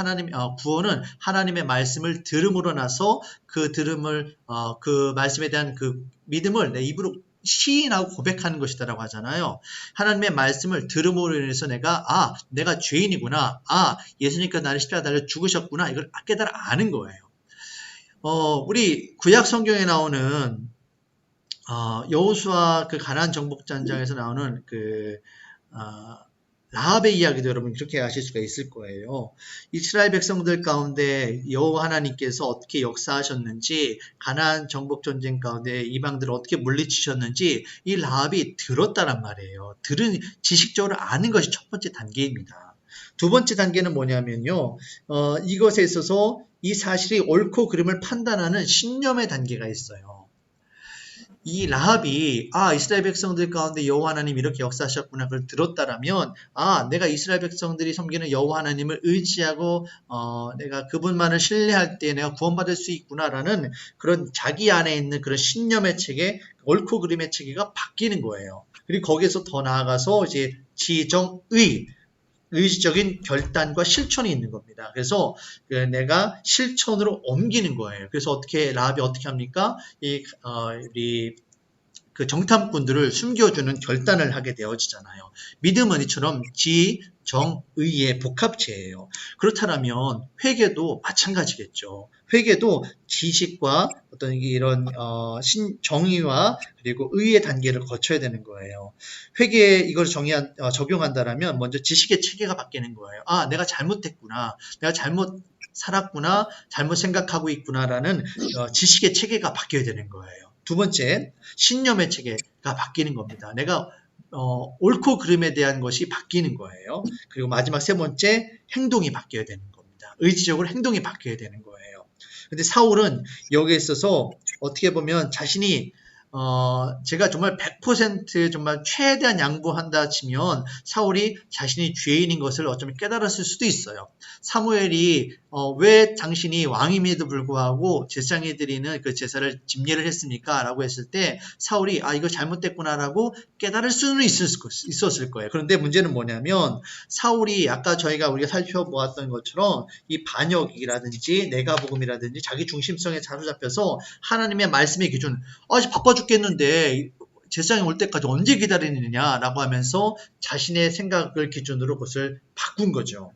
구원은 하나님의 말씀을 들음으로 나서 그 들음을 그 말씀에 대한 그 믿음을 내 입으로 시인하고 고백하는 것이다라고 하잖아요. 하나님의 말씀을 들음으로 인해서 내가 죄인이구나. 예수님께서 나를 십자가 달려 죽으셨구나. 이걸 깨달아 아는 거예요. 우리 구약 성경에 나오는 여호수아 그 가나안 정복전장에서 나오는 라합의 이야기도 여러분 그렇게 아실 수가 있을 거예요. 이스라엘 백성들 가운데 여호와 하나님께서 어떻게 역사하셨는지, 가나안 정복 전쟁 가운데 이방들을 어떻게 물리치셨는지 이 라합이 들었다란 말이에요. 지식적으로 아는 것이 첫 번째 단계입니다. 두 번째 단계는 뭐냐면요. 이것에 있어서 이 사실이 옳고 그름을 판단하는 신념의 단계가 있어요. 이 라합이 이스라엘 백성들 가운데 여호와 하나님 이렇게 역사하셨구나 그걸 들었다라면 내가 이스라엘 백성들이 섬기는 여호와 하나님을 의지하고 내가 그분만을 신뢰할 때 내가 구원받을 수 있구나라는 그런 자기 안에 있는 그런 신념의 체계, 옳고 그름의 체계가 바뀌는 거예요. 그리고 거기에서 더 나아가서 이제 의지적인 결단과 실천이 있는 겁니다. 그래서 내가 실천으로 옮기는 거예요. 그래서 라합이 어떻게 합니까? 우리 그 정탐꾼들을 숨겨주는 결단을 하게 되어지잖아요. 믿음은 이처럼 정의의 복합체예요. 그렇다면 회개도 마찬가지겠죠. 회개도 지식과 어떤 이런 정의와 그리고 의의 단계를 거쳐야 되는 거예요. 회개에 이걸 적용한다면 먼저 지식의 체계가 바뀌는 거예요. 내가 잘못했구나. 내가 잘못 살았구나. 잘못 생각하고 있구나라는 지식의 체계가 바뀌어야 되는 거예요. 두 번째, 신념의 체계가 바뀌는 겁니다. 내가 옳고 그름에 대한 것이 바뀌는 거예요. 그리고 마지막 세 번째, 행동이 바뀌어야 되는 겁니다. 의지적으로 행동이 바뀌어야 되는 거예요. 근데 사울은 여기에 있어서 어떻게 보면 자신이 제가 정말 100% 정말 최대한 양보한다 치면 사울이 자신이 죄인인 것을 어쩌면 깨달았을 수도 있어요. 사무엘이 왜 당신이 왕임에도 불구하고 제사장이 드리는 그 제사를 집례를 했습니까? 라고 했을 때 사울이 이거 잘못됐구나라고 깨달을 수는 있었을 거예요. 그런데 문제는 뭐냐면 사울이 아까 우리가 살펴보았던 것처럼 이 반역이라든지 내가복음이라든지 자기 중심성에 사로잡혀서 하나님의 말씀의 기준 바빠 죽겠는데 제사장이 올 때까지 언제 기다리느냐라고 하면서 자신의 생각을 기준으로 그것을 바꾼 거죠.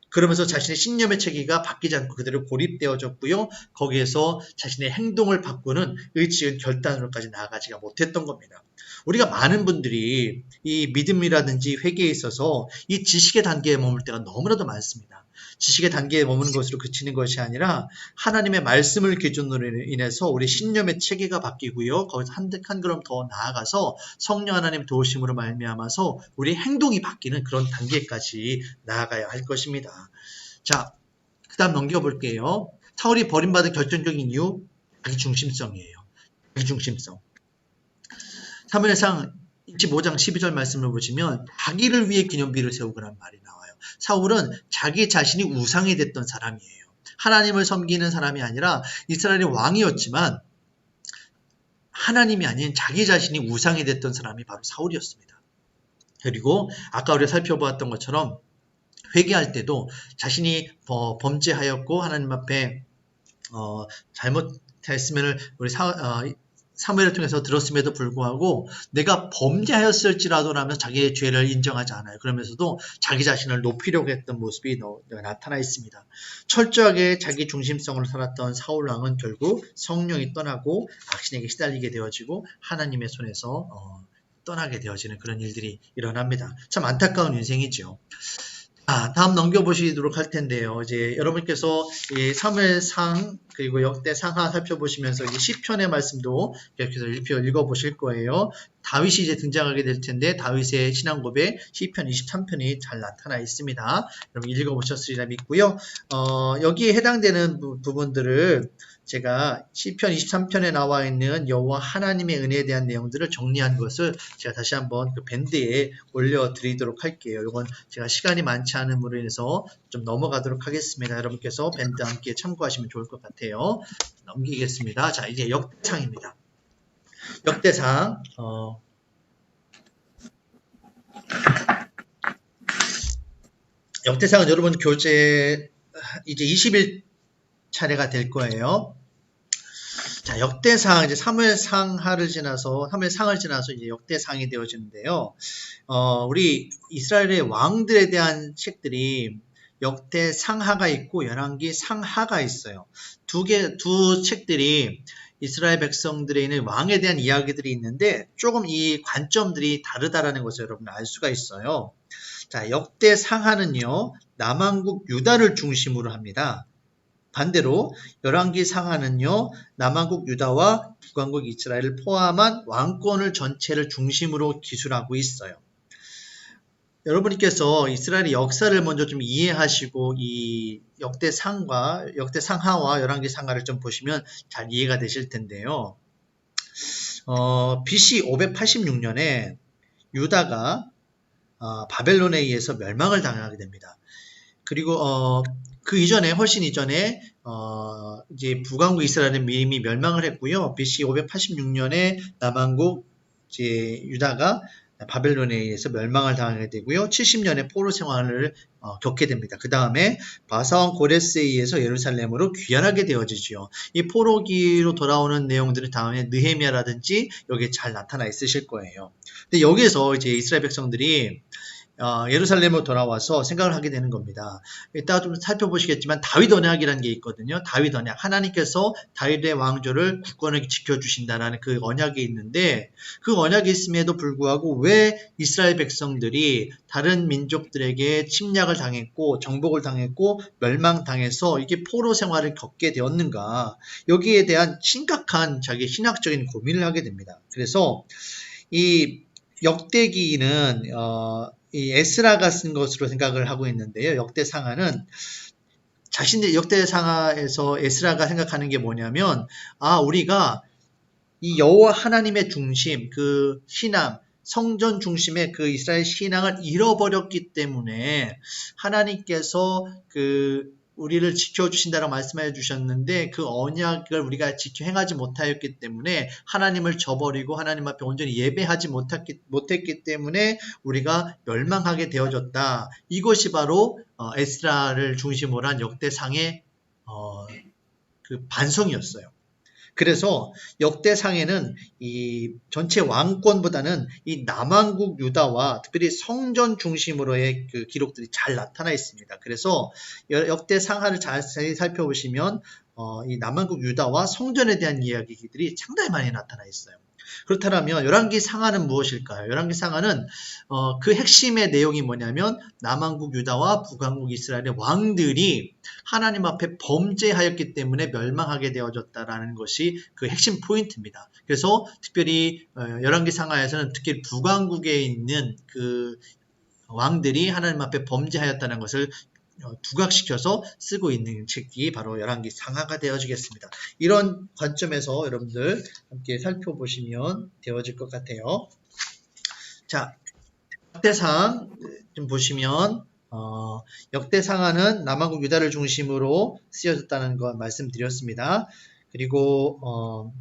그러면서 자신의 신념의 체계가 바뀌지 않고 그대로 고립되어졌고요. 거기에서 자신의 행동을 바꾸는 의지의 결단으로까지 나아가지가 못했던 겁니다. 우리가 많은 분들이 이 믿음이라든지 회개에 있어서 이 지식의 단계에 머물 때가 너무나도 많습니다. 지식의 단계에 머무는 것으로 그치는 것이 아니라 하나님의 말씀을 기준으로 인해서 우리 신념의 체계가 바뀌고요. 거기서 한 걸음 더 나아가서 성령 하나님 도우심으로 말미암아서 우리 행동이 바뀌는 그런 단계까지 나아가야 할 것입니다. 자, 그 다음 넘겨볼게요. 사울이 버림받은 결정적인 이유, 자기 중심성이에요. 자기 중심성. 사무엘상 25장 12절 말씀을 보시면 자기를 위해 기념비를 세우고란 말이 나와요. 사울은 자기 자신이 우상이 됐던 사람이에요. 하나님을 섬기는 사람이 아니라 이스라엘의 왕이었지만 하나님이 아닌 자기 자신이 우상이 됐던 사람이 바로 사울이었습니다. 그리고 아까 우리가 살펴보았던 것처럼 회개할 때도 자신이 범죄하였고 하나님 앞에 잘못했으면 우리 사무엘을 통해서 들었음에도 불구하고 내가 범죄하였을지라도 라면서 자기의 죄를 인정하지 않아요. 그러면서도 자기 자신을 높이려고 했던 모습이 나타나 있습니다. 철저하게 자기 중심성으로 살았던 사울왕은 결국 성령이 떠나고 악신에게 시달리게 되어지고 하나님의 손에서 떠나게 되어지는 그런 일들이 일어납니다. 참 안타까운 인생이죠. 다음 넘겨보시도록 할 텐데요. 이제 여러분께서 이 사무엘상 그리고 역대상하 살펴보시면서 이제 시편의 말씀도 계속해서 읽어보실 거예요. 다윗이 이제 등장하게 될 텐데 다윗의 신앙 고백 시편 23편이 잘 나타나 있습니다. 여러분 읽어보셨으리라 믿고요. 여기에 해당되는 부분들을 제가 시편 23편에 나와 있는 여호와 하나님의 은혜에 대한 내용들을 정리한 것을 제가 다시 한번 그 밴드에 올려드리도록 할게요. 이건 제가 시간이 많지 않음으로 인해서 좀 넘어가도록 하겠습니다. 여러분께서 밴드 함께 참고하시면 좋을 것 같아요. 넘기겠습니다. 자, 이제 역대상입니다. 역대상 역대상은 여러분 교재 이제 21차례가 될 거예요. 자, 역대상, 이제 사무엘상을 지나서 이제 역대상이 되어지는데요. 우리 이스라엘의 왕들에 대한 책들이 역대상하가 있고 열왕기 상하가 있어요. 두 책들이 이스라엘 백성들에 있는 왕에 대한 이야기들이 있는데 조금 이 관점들이 다르다라는 것을 여러분 알 수가 있어요. 자, 역대상하는요, 남왕국 유다를 중심으로 합니다. 반대로 열왕기 상하는요, 남왕국 유다와 북왕국 이스라엘을 포함한 왕권을 전체를 중심으로 기술하고 있어요. 여러분께서 이스라엘의 역사를 먼저 좀 이해하시고 이 역대상하와 열왕기 상하를 좀 보시면 잘 이해가 되실 텐데요. BC 586년에 유다가 바벨론에 의해서 멸망을 당하게 됩니다. 그리고 그 이전에 훨씬 이전에 이제 북왕국 이스라엘은 이미 멸망을 했고요. BC 586년에 남왕국 이제 유다가 바벨론에 의해서 멸망을 당하게 되고요. 70년에 포로 생활을 겪게 됩니다. 그 다음에 바사왕 고레스에 의해서 예루살렘으로 귀환하게 되어지죠. 이 포로기로 돌아오는 내용들은 다음에 느헤미야라든지 여기에 잘 나타나 있으실 거예요. 근데 여기에서 이제 이스라엘 백성들이 예루살렘으로 돌아와서 생각을 하게 되는 겁니다. 이따가 좀 살펴보시겠지만 다윗 언약이라는 게 있거든요. 다윗 언약. 하나님께서 다윗의 왕조를 굳건하게 지켜주신다라는 그 언약이 있는데 그 언약이 있음에도 불구하고 왜 이스라엘 백성들이 다른 민족들에게 침략을 당했고 정복을 당했고 멸망당해서 이게 포로 생활을 겪게 되었는가. 여기에 대한 심각한 자기 신학적인 고민을 하게 됩니다. 그래서 이 역대기는 이 에스라가 쓴 것으로 생각을 하고 있는데요. 역대상하는 자신의 역대상하에서 에스라가 생각하는 게 뭐냐면 우리가 이 여호와 하나님의 중심, 그 신앙, 성전 중심의 그 이스라엘 신앙을 잃어버렸기 때문에 하나님께서 그 우리를 지켜주신다라고 말씀해 주셨는데 그 언약을 우리가 지켜 행하지 못하였기 때문에 하나님을 저버리고 하나님 앞에 온전히 예배하지 못했기 때문에 우리가 멸망하게 되어졌다. 이것이 바로 에스라를 중심으로 한 역대상의 그 반성이었어요. 그래서 역대상에는 이 전체 왕권보다는 이 남왕국 유다와 특별히 성전 중심으로의 그 기록들이 잘 나타나 있습니다. 그래서 역대상하를 자세히 살펴보시면 이 남왕국 유다와 성전에 대한 이야기들이 상당히 많이 나타나 있어요. 그렇다면 열왕기 상하는 무엇일까요? 열왕기 상하는 그 핵심의 내용이 뭐냐면 남왕국 유다와 북왕국 이스라엘의 왕들이 하나님 앞에 범죄하였기 때문에 멸망하게 되어졌다라는 것이 그 핵심 포인트입니다. 그래서 특별히 열왕기 상하에서는 특히 북왕국에 있는 그 왕들이 하나님 앞에 범죄하였다는 것을 두각시켜서 쓰고 있는 책이 바로 열왕기 상하가 되어지겠습니다. 이런 관점에서 여러분들 함께 살펴보시면 되어질 것 같아요. 자, 역대상 좀 보시면 역대상하는 남왕국 유다를 중심으로 쓰여졌다는 것 말씀드렸습니다. 그리고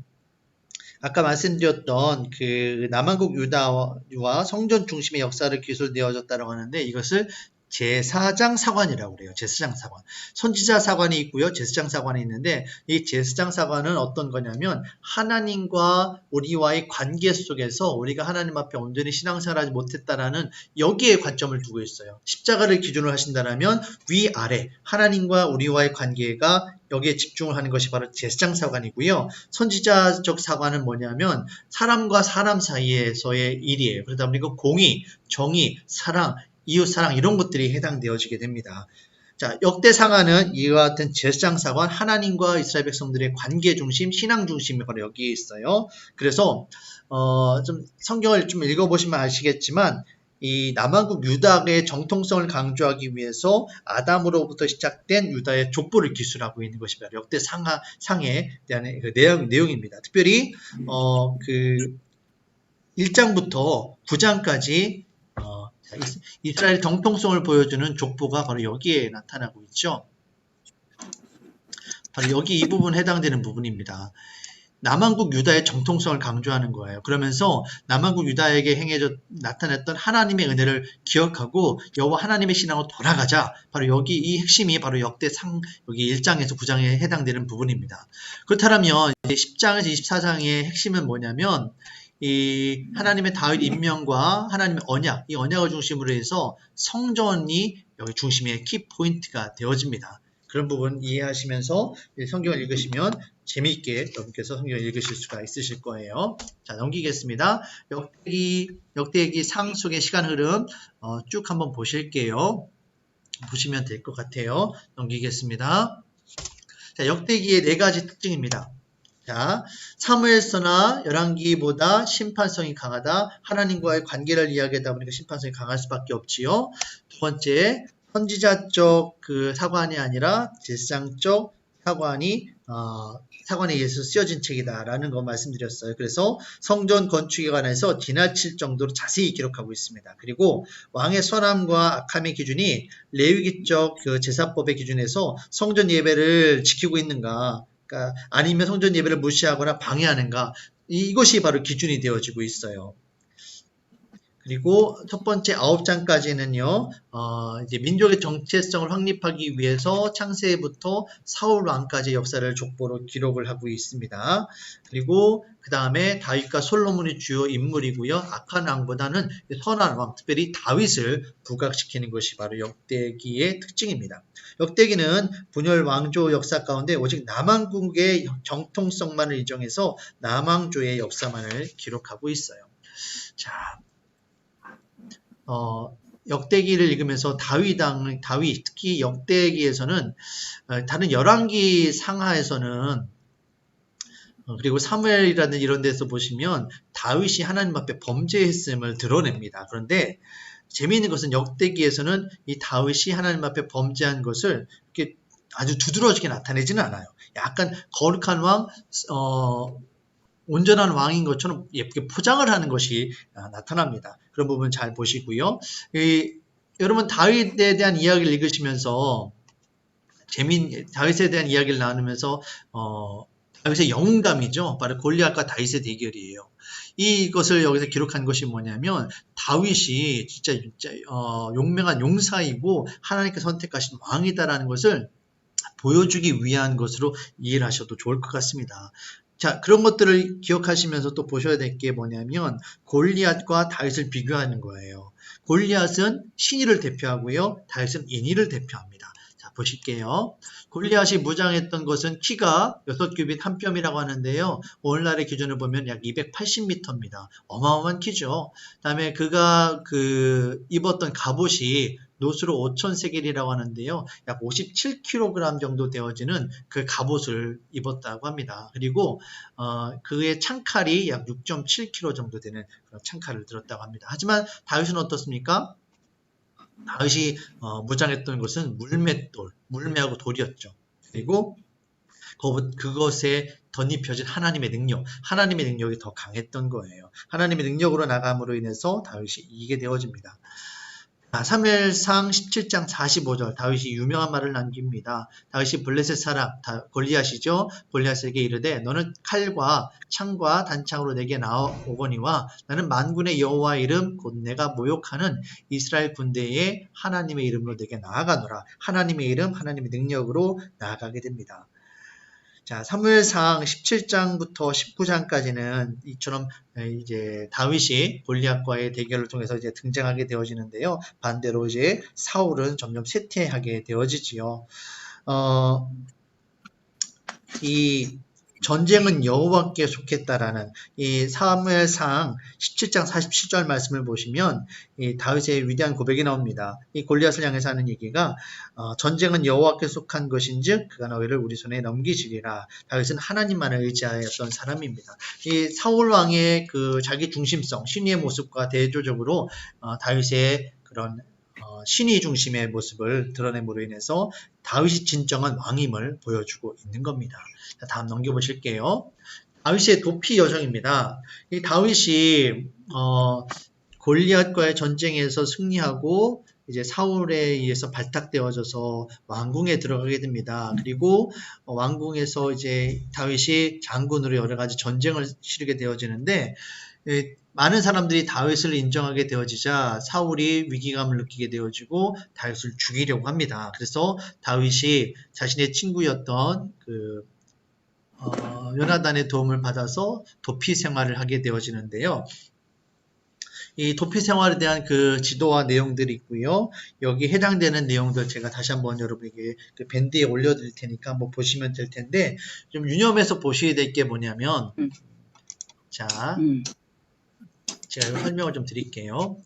아까 말씀드렸던 그 남왕국 유다와 성전 중심의 역사를 기술되어졌다고 하는데 이것을 제사장 사관이라고 그래요. 제사장 사관. 선지자 사관이 있고요. 제사장 사관이 있는데 이 제사장 사관은 어떤 거냐면 하나님과 우리와의 관계 속에서 우리가 하나님 앞에 온전히 신앙생활하지 못했다라는 여기에 관점을 두고 있어요. 십자가를 기준으로 하신다면 위아래 하나님과 우리와의 관계가 여기에 집중을 하는 것이 바로 제사장 사관이고요. 선지자적 사관은 뭐냐면 사람과 사람 사이에서의 일이에요. 그러다 보니까 공의, 정의, 사랑, 이웃사랑 이런 것들이 해당되어지게 됩니다. 자, 역대상하는 이와 같은 제사장 사관, 하나님과 이스라엘 백성들의 관계 중심, 신앙 중심이 바로 여기에 있어요. 그래서 좀 성경을 좀 읽어보시면 아시겠지만 이 남왕국 유다의 정통성을 강조하기 위해서 아담으로부터 시작된 유다의 족보를 기술하고 있는 것이 바로 역대상에 대한 그 내용입니다. 특별히 그 1장부터 9장까지 이스라엘 정통성을 보여주는 족보가 바로 여기에 나타나고 있죠. 바로 여기 이 부분에 해당되는 부분입니다. 남왕국 유다의 정통성을 강조하는 거예요. 그러면서 남왕국 유다에게 나타났던 하나님의 은혜를 기억하고 여호와 하나님의 신앙으로 돌아가자. 바로 여기 이 핵심이 바로 역대상 여기 1장에서 9장에 해당되는 부분입니다. 그렇다면 이제 10장에서 24장의 핵심은 뭐냐면 이 하나님의 다윗 임명과 하나님의 언약, 이 언약을 중심으로 해서 성전이 여기 중심의 키포인트가 되어집니다. 그런 부분 이해하시면서 성경을 읽으시면 재미있게 여러분께서 성경을 읽으실 수가 있으실 거예요. 자, 넘기겠습니다. 역대기 상 속의 시간 흐름 쭉 한번 보실게요. 보시면 될 것 같아요. 넘기겠습니다. 자, 역대기의 4가지 특징입니다. 자, 사무엘서나 열왕기보다 심판성이 강하다. 하나님과의 관계를 이야기하다 보니까 심판성이 강할 수밖에 없지요. 두 번째, 선지자적 그 사관이 아니라 제사장적 사관에 의해서 쓰여진 책이다라는 거 말씀드렸어요. 그래서 성전 건축에 관해서 지나칠 정도로 자세히 기록하고 있습니다. 그리고 왕의 선함과 악함의 기준이 레위기적 그 제사법의 기준에서 성전 예배를 지키고 있는가, 그러니까 아니면 성전 예배를 무시하거나 방해하는가, 이것이 바로 기준이 되어지고 있어요. 그리고 첫 번째 9장까지는요, 이제 민족의 정체성을 확립하기 위해서 창세부터 사울 왕까지 역사를 족보로 기록을 하고 있습니다. 그리고 그 다음에 다윗과 솔로몬이 주요 인물이고요. 악한 왕보다는 선한 왕, 특별히 다윗을 부각시키는 것이 바로 역대기의 특징입니다. 역대기는 분열 왕조 역사 가운데 오직 남왕국의 정통성만을 인정해서 남왕조의 역사만을 기록하고 있어요. 자, 역대기를 읽으면서 다윗 특히 역대기에서는 다른 열왕기 상하에서는 그리고 사무엘이라든 이런 데서 보시면 다윗이 하나님 앞에 범죄했음을 드러냅니다. 그런데 재미있는 것은 역대기에서는 이 다윗이 하나님 앞에 범죄한 것을 이렇게 아주 두드러지게 나타내지는 않아요. 약간 거룩한 왕, 온전한 왕인 것처럼 예쁘게 포장을 하는 것이 나타납니다. 그런 부분 잘 보시고요. 여러분 다윗에 대한 이야기를 읽으시면서 다윗에 대한 이야기를 나누면서 다윗의 영웅담이죠. 바로 골리앗과 다윗의 대결이에요. 이것을 여기서 기록한 것이 뭐냐면 다윗이 진짜 용맹한 용사이고 하나님께 선택하신 왕이다라는 것을 보여주기 위한 것으로 이해를 하셔도 좋을 것 같습니다. 자, 그런 것들을 기억하시면서 또 보셔야 될 게 뭐냐면 골리앗과 다윗을 비교하는 거예요. 골리앗은 신의를 대표하고요. 다윗은 인의를 대표합니다. 자, 보실게요. 골리앗이 무장했던 것은 키가 6규빗 1뼘이라고 하는데요. 오늘날의 기준을 보면 약 280m입니다. 어마어마한 키죠. 그다음에 그가 입었던 갑옷이 노수로 5,000세겔이라고 하는데요. 약 57kg 정도 되어지는 그 갑옷을 입었다고 합니다. 그리고 그의 창칼이 약 6.7kg 정도 되는 그런 창칼을 들었다고 합니다. 하지만 다윗은 어떻습니까? 다윗이 무장했던 것은 물맷돌, 물매하고 돌이었죠. 그리고 그것에 덧입혀진 하나님의 능력이 더 강했던 거예요. 하나님의 능력으로 나감으로 인해서 다윗이 이기게 되어집니다. 사무엘상 17장 45절 다윗이 유명한 말을 남깁니다. 다윗이 블레셋 사람 골리앗이죠. 골리앗에게 이르되 너는 칼과 창과 단창으로 내게 나오거니와 나는 만군의 여호와의 이름 곧 내가 모욕하는 이스라엘 군대의 하나님의 이름으로 내게 나아가노라. 하나님의 이름, 하나님의 능력으로 나아가게 됩니다. 자, 사무엘상 17장부터 19장까지는 이처럼 이제 다윗이 골리앗과의 대결을 통해서 이제 등장하게 되어지는데요. 반대로 이제 사울은 점점 쇠퇴하게 되어지지요. 이 전쟁은 여호와께 속했다라는 이 사무엘상 17장 47절 말씀을 보시면 이 다윗의 위대한 고백이 나옵니다. 이 골리앗을 향해서 하는 얘기가 전쟁은 여호와께 속한 것인즉 그가 너희를 우리 손에 넘기시리라. 다윗은 하나님만을 의지하였던 사람입니다. 이 사울 왕의 그 자기 중심성, 신의의 모습과 대조적으로 다윗의 그런 신의 중심의 모습을 드러냄으로 인해서 다윗이 진정한 왕임을 보여주고 있는 겁니다. 자, 다음 넘겨보실게요. 다윗의 도피 여정입니다. 이 다윗이 골리앗과의 전쟁에서 승리하고 이제 사울에 의해서 발탁되어져서 왕궁에 들어가게 됩니다. 그리고 왕궁에서 이제 다윗이 장군으로 여러 가지 전쟁을 치르게 되어지는데 많은 사람들이 다윗을 인정하게 되어지자 사울이 위기감을 느끼게 되어지고 다윗을 죽이려고 합니다. 그래서 다윗이 자신의 친구였던 요나단의 도움을 받아서 도피 생활을 하게 되어지는데요. 이 도피 생활에 대한 그 지도와 내용들이 있고요. 여기 해당되는 내용들 제가 다시 한번 여러분에게 그 밴드에 올려드릴 테니까 한번 보시면 될 텐데 좀 유념해서 보셔야 될 게 뭐냐면 자. 제가 이거 설명을 좀 드릴게요.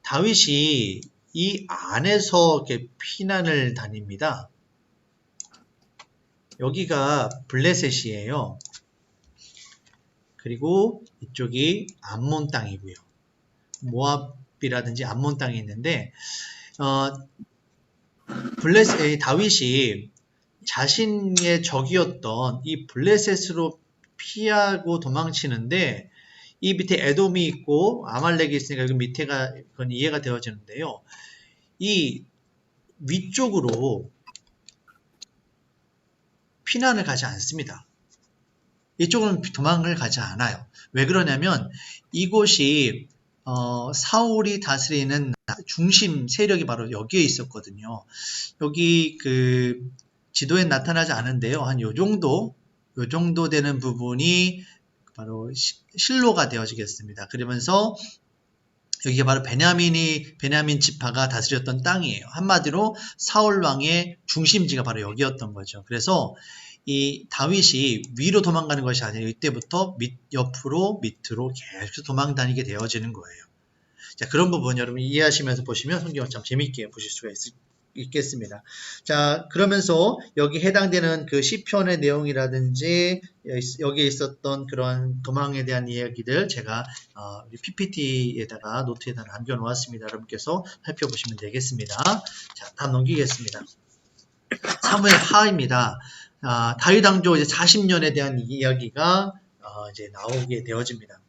다윗이 이 안에서 이렇게 피난을 다닙니다. 여기가 블레셋이에요. 그리고 이쪽이 암몬 땅이고요. 모압이라든지 암몬 땅이 있는데 다윗이 자신의 적이었던 이 블레셋으로 피하고 도망치는데 이 밑에 에돔이 있고 아말렉이 있으니까 여기 밑에가 그건 이해가 되어지는데요. 이 위쪽으로 피난을 가지 않습니다. 이쪽은 도망을 가지 않아요. 왜 그러냐면 이곳이 사울이 다스리는 중심 세력이 바로 여기에 있었거든요. 여기 그 지도에 나타나지 않은데요. 한 요 정도 되는 부분이 바로 실로가 되어지겠습니다. 그러면서 여기가 바로 베냐민 지파가 다스렸던 땅이에요. 한마디로 사울 왕의 중심지가 바로 여기였던 거죠. 그래서 이 다윗이 위로 도망가는 것이 아니라 이때부터 옆으로 밑으로 계속 도망 다니게 되어지는 거예요. 자, 그런 부분 여러분 이해하시면서 보시면 성경을 참 재미있게 보실 수가 있겠습니다. 자, 그러면서 여기 해당되는 그 시편의 내용이라든지 여기에 있었던 그런 도망에 대한 이야기들 제가 PPT에다가 노트에다가 남겨 놓았습니다. 여러분께서 살펴보시면 되겠습니다. 자, 다음 넘기겠습니다. 사무엘 하입니다. 다윗 왕조 이제 40년에 대한 이야기가 이제 나오게 되어집니다.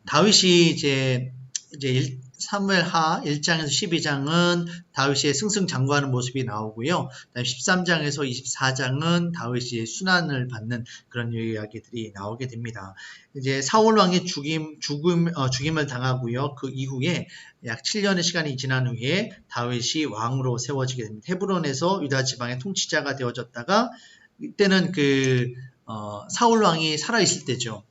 다윗이 이제 이제 사무엘하 1장에서 12장은 다윗이 승승장구하는 모습이 나오고요. 그다음에 13장에서 24장은 다윗이 순환을 받는 그런 이야기들이 나오게 됩니다. 이제 사울 왕이 죽임을 당하고요. 그 이후에 약 7년의 시간이 지난 후에 다윗이 왕으로 세워지게 됩니다. 헤브론에서 유다 지방의 통치자가 되어졌다가 이때는 사울 왕이 살아 있을 때죠.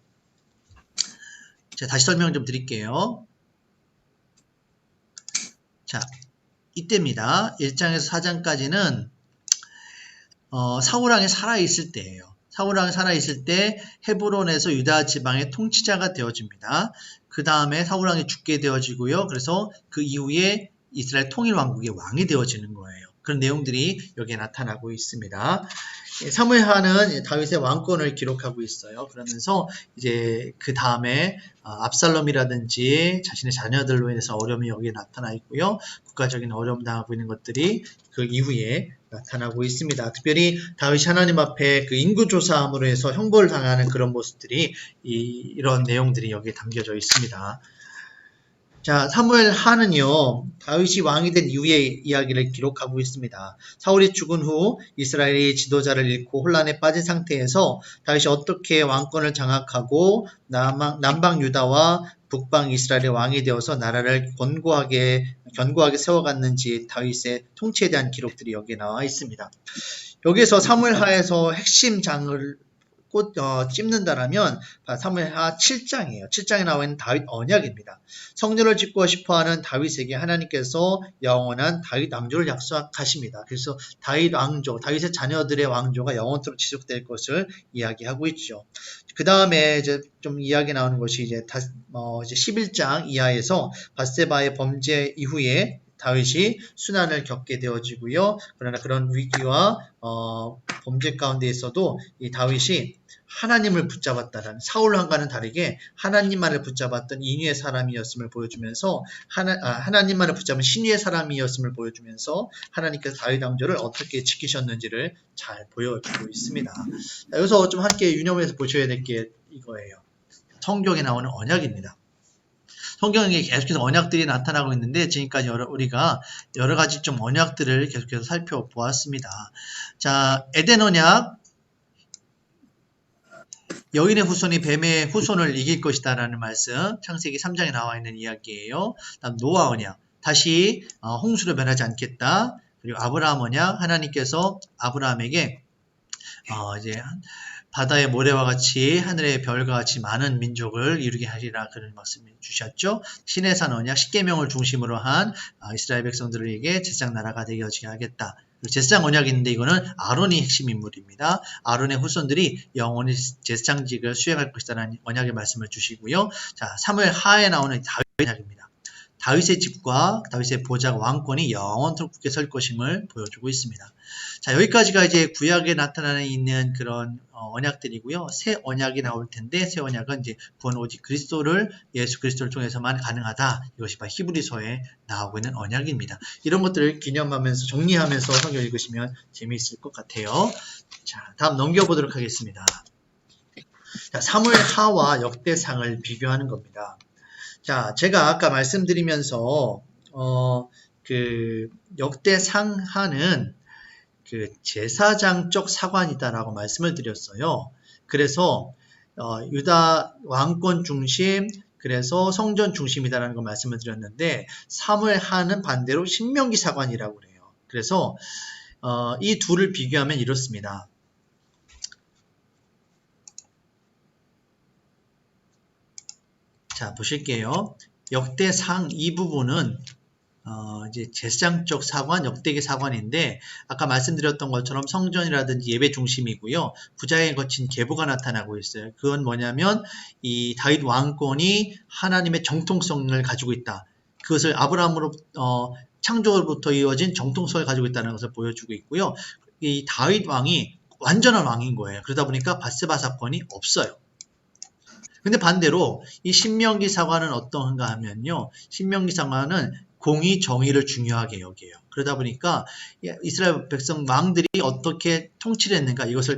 자, 다시 설명 좀 드릴게요. 자, 이때입니다. 1장에서 4장까지는 사울왕이 살아있을 때예요. 사울왕이 살아있을 때 헤브론에서 유다 지방의 통치자가 되어집니다. 그 다음에 사울왕이 죽게 되어지고요. 그래서 그 이후에 이스라엘 통일왕국의 왕이 되어지는 거예요. 그런 내용들이 여기에 나타나고 있습니다. 사무엘하는 다윗의 왕권을 기록하고 있어요. 그러면서 이제 그 다음에 압살롬이라든지 자신의 자녀들로 인해서 어려움이 여기에 나타나 있고요. 국가적인 어려움 당하고 있는 것들이 그 이후에 나타나고 있습니다. 특별히 다윗이 하나님 앞에 그 인구조사함으로 해서 형벌을 당하는 그런 모습들이 이런 내용들이 여기에 담겨져 있습니다. 자, 사무엘하는요, 다윗이 왕이 된 이후의 이야기를 기록하고 있습니다. 사울이 죽은 후 이스라엘이 지도자를 잃고 혼란에 빠진 상태에서 다윗이 어떻게 왕권을 장악하고 남방 유다와 북방 이스라엘의 왕이 되어서 나라를 견고하게 세워갔는지 다윗의 통치에 대한 기록들이 여기에 나와 있습니다. 여기서 사무엘하에서 핵심 장을 찝는다라면 사무엘하 7장이에요. 7장에 나와 있는 다윗 언약입니다. 성전을 짓고 싶어하는 다윗에게 하나님께서 영원한 다윗 왕조를 약속하십니다. 그래서 다윗 왕조, 다윗의 자녀들의 왕조가 영원토록 지속될 것을 이야기하고 있죠. 그 다음에 이제 좀 이야기 나오는 것이 이제 11장 이하에서 밧세바의 범죄 이후에 다윗이 순환을 겪게 되어지고요. 그러나 그런 위기와 범죄 가운데에서도 이 다윗이 하나님을 붙잡았다라는, 사울 왕과는 다르게 하나님만을 붙잡았던 인위의 사람이었음을 보여주면서 하나님만을 붙잡은 신위의 사람이었음을 보여주면서 하나님께서 다윗 왕조를 어떻게 지키셨는지를 잘 보여주고 있습니다. 자, 여기서 좀 함께 유념해서 보셔야 될 게 이거예요. 성경에 나오는 언약입니다. 성경에 계속해서 언약들이 나타나고 있는데 지금까지 우리가 여러 가지 좀 언약들을 계속해서 살펴보았습니다. 자, 에덴 언약, 여인의 후손이 뱀의 후손을 이길 것이다 라는 말씀, 창세기 3장에 나와 있는 이야기예요. 다음 노아 언약, 다시 홍수로 변하지 않겠다. 그리고 아브라함 언약, 하나님께서 아브라함에게 이제 바다의 모래와 같이 하늘의 별과 같이 많은 민족을 이루게 하리라 그런 말씀을 주셨죠. 시내산 언약, 십계명을 중심으로 한 이스라엘 백성들에게 제사장 나라가 되게 하겠다. 제사장 언약이 있는데 이거는 아론이 핵심 인물입니다. 아론의 후손들이 영원히 제사장직을 수행할 것이라는 언약의 말씀을 주시고요. 자, 사무엘하에 나오는 다윗 언약입니다. 다윗의 집과 다윗의 보좌 왕권이 영원토록 굳게 설 것임을 보여주고 있습니다. 자, 여기까지가 이제 구약에 나타나는 있는 그런 언약들이고요. 새 언약이 나올 텐데 새 언약은 이제 구원 오직 예수 그리스도를 통해서만 가능하다. 이것이 바로 히브리서에 나오고 있는 언약입니다. 이런 것들을 기념하면서 정리하면서 성경 읽으시면 재미있을 것 같아요. 자, 다음 넘겨보도록 하겠습니다. 자, 사무엘하와 역대상을 비교하는 겁니다. 자, 제가 아까 말씀드리면서 역대상하는 제사장적 사관이다라고 말씀을 드렸어요. 그래서 유다 왕권 중심, 그래서 성전 중심이다라는 거 말씀을 드렸는데 사무엘하는 반대로 신명기 사관이라고 그래요. 그래서 이 둘을 비교하면 이렇습니다. 자, 보실게요. 역대상 이 부분은 이제 제사장적 사관, 역대기 사관인데 아까 말씀드렸던 것처럼 성전이라든지 예배 중심이고요. 부자에 거친 계보가 나타나고 있어요. 그건 뭐냐면 이 다윗 왕권이 하나님의 정통성을 가지고 있다. 그것을 아브라함으로 창조로부터 이어진 정통성을 가지고 있다는 것을 보여주고 있고요. 이 다윗 왕이 완전한 왕인 거예요. 그러다 보니까 밧세바 사건이 없어요. 근데 반대로 이 신명기 사관은 어떠한가 하면요. 신명기 사관은 공의, 정의를 중요하게 여겨요. 그러다 보니까 이스라엘 백성 왕들이 어떻게 통치를 했는가 이것을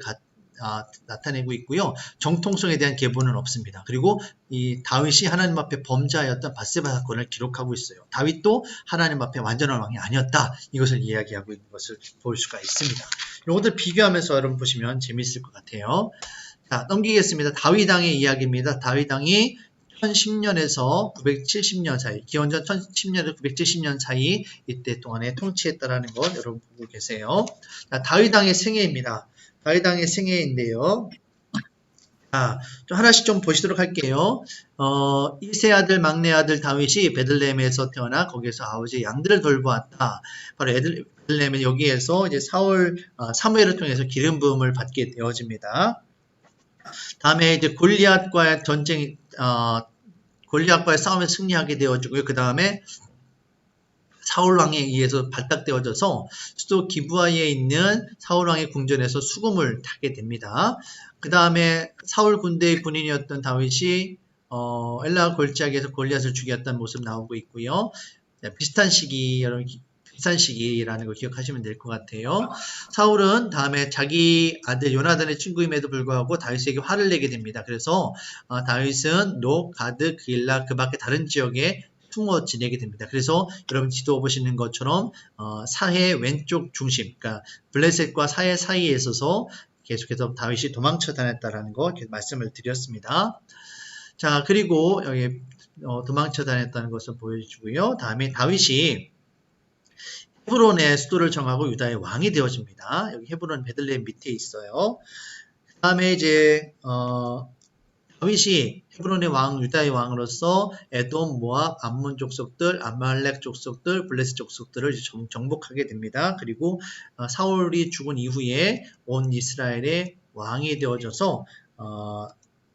나타내고 있고요. 정통성에 대한 계보는 없습니다. 그리고 이 다윗이 하나님 앞에 범죄하였던 밧세바 사건을 기록하고 있어요. 다윗도 하나님 앞에 완전한 왕이 아니었다. 이것을 이야기하고 있는 것을 볼 수가 있습니다. 이것들 비교하면서 여러분 보시면 재미있을 것 같아요. 자, 넘기겠습니다. 다윗 왕의 이야기입니다. 다윗 왕이 1010년에서 970년 사이, 기원전 1010년에서 970년 사이 이때 동안에 통치했다라는 것 여러분 보고 계세요. 자, 다윗 왕의 생애입니다. 다윗 왕의 생애인데요. 좀 하나씩 좀 보시도록 할게요. 1세 아들, 막내 아들 다윗이 베들레헴에서 태어나 거기에서 아버지의 양들을 돌보았다. 바로 베들레헴은 여기에서 이제 사무엘을 통해서 기름 부음을 받게 되어집니다. 다음에 이제 골리앗과의 전쟁, 골리앗과의 싸움에 승리하게 되어지고요. 그 다음에 사울 왕에 의해서 발탁되어져서 수도 기브아에 있는 사울 왕의 궁전에서 수금을 타게 됩니다. 그 다음에 사울 군대의 군인이었던 다윗이 엘라 골짜기에서 골리앗을 죽였다는 모습 나오고 있고요. 비슷한 시기, 여러분 비슷한 시기라는 걸 기억하시면 될 것 같아요. 사울은 다음에 자기 아들 요나단의 친구임에도 불구하고 다윗에게 화를 내게 됩니다. 그래서 다윗은 노, 가드, 그일라 그 밖에 다른 지역에 숨어 지내게 됩니다. 그래서 여러분 지도 보시는 것처럼 사해 왼쪽 중심, 그러니까 블레셋과 사해 사이에 있어서 계속해서 다윗이 도망쳐 다녔다라는 거 이렇게 말씀을 드렸습니다. 자, 그리고 여기 도망쳐 다녔다는 것을 보여주고요. 다음에 다윗이 헤브론의 수도를 정하고 유다의 왕이 되어집니다. 여기 헤브론 베들레헴 밑에 있어요. 그 다음에 이제 다윗이 헤브론의 왕, 유다의 왕으로서 에돔, 모압, 암몬 족속들, 아말렉 족속들, 블레셋 족속들을 정복하게 됩니다. 그리고 사울이 죽은 이후에 온 이스라엘의 왕이 되어져서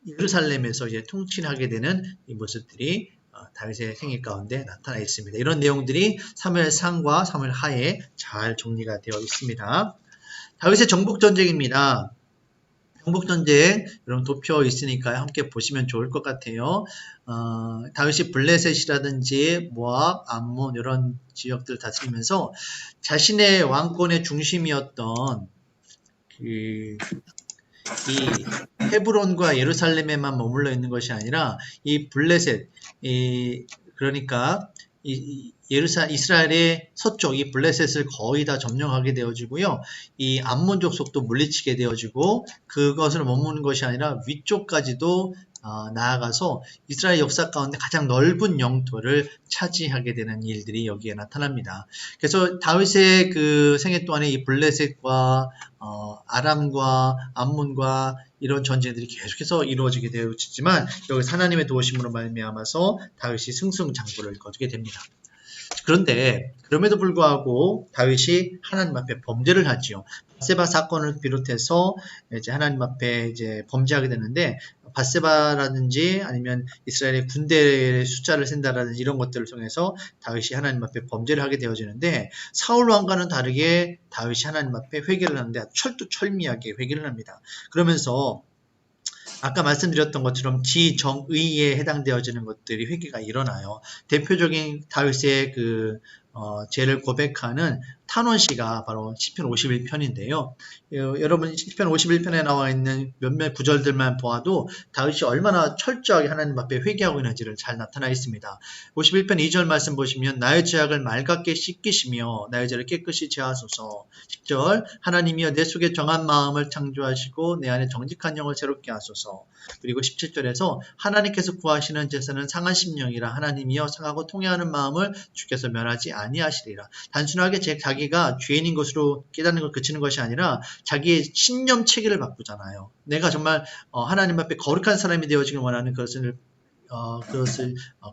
예루살렘에서 이제 통치하게 되는 이 모습들이 다윗의 생애 가운데 나타나 있습니다. 이런 내용들이 사무엘상과 사무엘하에 잘 정리가 되어 있습니다. 다윗의 정복전쟁입니다. 정복전쟁 여러분 도표 있으니까 함께 보시면 좋을 것 같아요. 다윗이 블레셋이라든지 모압, 암몬 이런 지역들을 다스리면서 자신의 왕권의 중심이었던 이 헤브론과 예루살렘에만 머물러 있는 것이 아니라 이 블레셋, 그러니까 이스라엘의 서쪽 이 블레셋을 거의 다 점령하게 되어지고요. 이 암몬 족속도 물리치게 되어지고 그것을 머무는 것이 아니라 위쪽까지도 나아가서 이스라엘 역사 가운데 가장 넓은 영토를 차지하게 되는 일들이 여기에 나타납니다. 그래서 다윗의 그 생애 동안에 이 블레셋과 아람과 암몬과 이런 전쟁들이 계속해서 이루어지게 되어지지만 여기서 하나님의 도우심으로 말미암아서 다윗이 승승장구를 거두게 됩니다. 그런데 그럼에도 불구하고 다윗이 하나님 앞에 범죄를 하지요. 밧세바 사건을 비롯해서 이제 하나님 앞에 이제 범죄하게 되는데 밧세바라든지 아니면 이스라엘의 군대의 숫자를 센다라든지 이런 것들을 통해서 다윗이 하나님 앞에 범죄를 하게 되어지는데 사울 왕과는 다르게 다윗이 하나님 앞에 회개를 하는데 철두철미하게 회개를 합니다. 그러면서 아까 말씀드렸던 것처럼 지정의에 해당되어지는 것들이 회개가 일어나요. 대표적인 다윗의 죄를 고백하는 탄원시가 바로 시편 51편인데요. 여러분 시편 51편에 나와 있는 몇몇 구절들만 보아도 다윗이 얼마나 철저하게 하나님 앞에 회개하고 있는지를 잘 나타나 있습니다. 51편 2절 말씀 보시면 나의 죄악을 맑게 씻기시며 나의 죄를 깨끗이 제하소서. 10절 하나님이여 내 속에 정한 마음을 창조하시고 내 안에 정직한 영을 새롭게 하소서. 그리고 17절에서 하나님께서 구하시는 제사는 상한 심령이라 하나님이여 상하고 통회하는 마음을 주께서 면하지 아니하시리라. 단순하게 자기가 죄인인 것으로 깨닫는 걸 그치는 것이 아니라 자기의 신념 체계를 바꾸잖아요. 내가 정말 하나님 앞에 거룩한 사람이 되어지길 원하는 그것을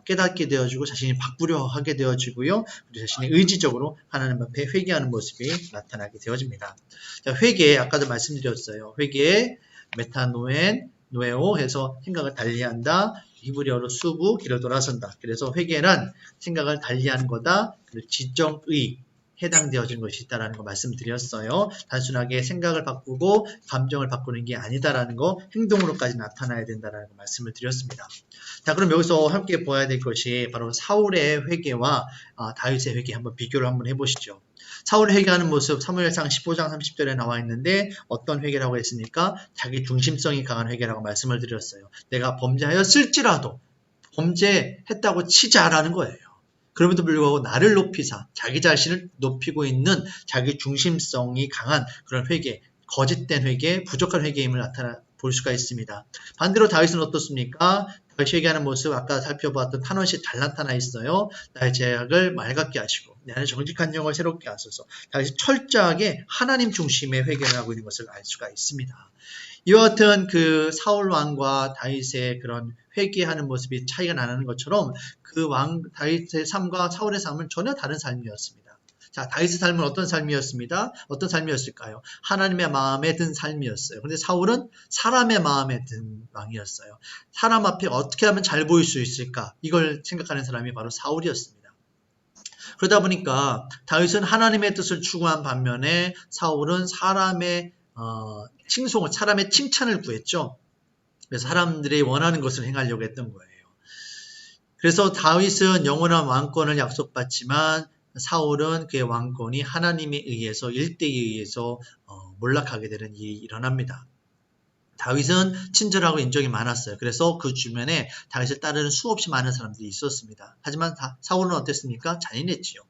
깨닫게 되어지고 자신이 바꾸려 하게 되어지고요. 그리고 자신이 의지적으로 하나님 앞에 회개하는 모습이 나타나게 되어집니다. 자, 회개 아까도 말씀드렸어요. 회개 메타노엔 노에오 해서 생각을 달리한다. 히브리어로 수부, 길을 돌아선다. 그래서 회개란 생각을 달리하는 거다. 그리고 지정의 해당되어진 것이 있다는 거 말씀드렸어요. 단순하게 생각을 바꾸고 감정을 바꾸는 게 아니다라는 거 행동으로까지 나타나야 된다는 거 말씀을 드렸습니다. 자, 그럼 여기서 함께 보아야 될 것이 바로 사울의 회개와 다윗의 회개 한번 비교를 한번 해보시죠. 사울이 회개하는 모습 사무엘상 15장 30절에 나와 있는데 어떤 회개라고 했습니까? 자기 중심성이 강한 회개라고 말씀을 드렸어요. 내가 범죄하였을지라도 범죄했다고 치자라는 거예요. 그럼에도 불구하고 나를 높이사 자기 자신을 높이고 있는 자기 중심성이 강한 그런 회개, 거짓된 회개, 부족한 회개임을 볼 수가 있습니다. 반대로 다윗은 어떻습니까? 다윗이 회개하는 모습 아까 살펴보았던 탄원시 잘 나타나 있어요. 나의 죄악을 맑게 하시고 내 안에 정직한 영을 새롭게 하소서. 다윗이 철저하게 하나님 중심의 회개를 하고 있는 것을 알 수가 있습니다. 이와 같은 그 사울 왕과 다윗의 그런 회개하는 모습이 차이가 나는 것처럼 그 왕 다윗의 삶과 사울의 삶은 전혀 다른 삶이었습니다. 자, 다윗의 삶은 어떤 삶이었습니다. 어떤 삶이었을까요? 하나님의 마음에 든 삶이었어요. 그런데 사울은 사람의 마음에 든 왕이었어요. 사람 앞에 어떻게 하면 잘 보일 수 있을까? 이걸 생각하는 사람이 바로 사울이었습니다. 그러다 보니까 다윗은 하나님의 뜻을 추구한 반면에 사울은 사람의 칭송을, 사람의 칭찬을 구했죠. 그래서 사람들이 원하는 것을 행하려고 했던 거예요. 그래서 다윗은 영원한 왕권을 약속받지만 사울은 그의 왕권이 하나님에 의해서 일대에 의해서 몰락하게 되는 일이 일어납니다. 다윗은 친절하고 인정이 많았어요. 그래서 그 주변에 다윗을 따르는 수없이 많은 사람들이 있었습니다. 하지만 사울은 어땠습니까? 잔인했지요.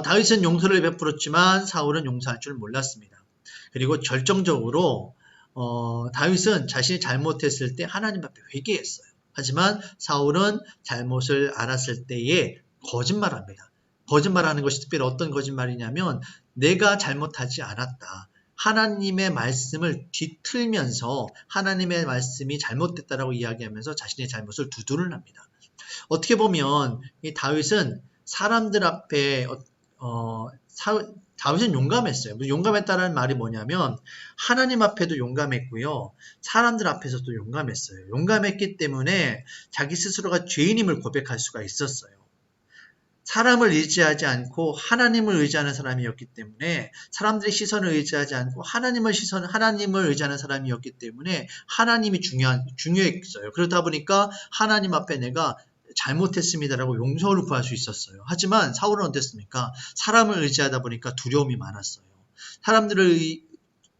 다윗은 용서를 베풀었지만 사울은 용서할 줄 몰랐습니다. 그리고 결정적으로 다윗은 자신이 잘못했을 때 하나님 앞에 회개했어요. 하지만 사울은 잘못을 알았을 때에 거짓말합니다. 거짓말하는 것이 특별히 어떤 거짓말이냐면 내가 잘못하지 않았다. 하나님의 말씀을 뒤틀면서 하나님의 말씀이 잘못됐다라고 이야기하면서 자신의 잘못을 두둔을 합니다. 어떻게 보면 이 다윗은 사람들 앞에 다윗은 용감했어요. 용감했다는 말이 뭐냐면 하나님 앞에도 용감했고요. 사람들 앞에서도 용감했어요. 용감했기 때문에 자기 스스로가 죄인임을 고백할 수가 있었어요. 사람을 의지하지 않고 하나님을 의지하는 사람이었기 때문에 사람들의 시선을 의지하지 않고 하나님을 의지하는 사람이었기 때문에 하나님이 중요했어요. 그러다 보니까 하나님 앞에 내가 잘못했습니다라고 용서를 구할 수 있었어요. 하지만 사울은 어땠습니까? 사람을 의지하다 보니까 두려움이 많았어요. 사람들을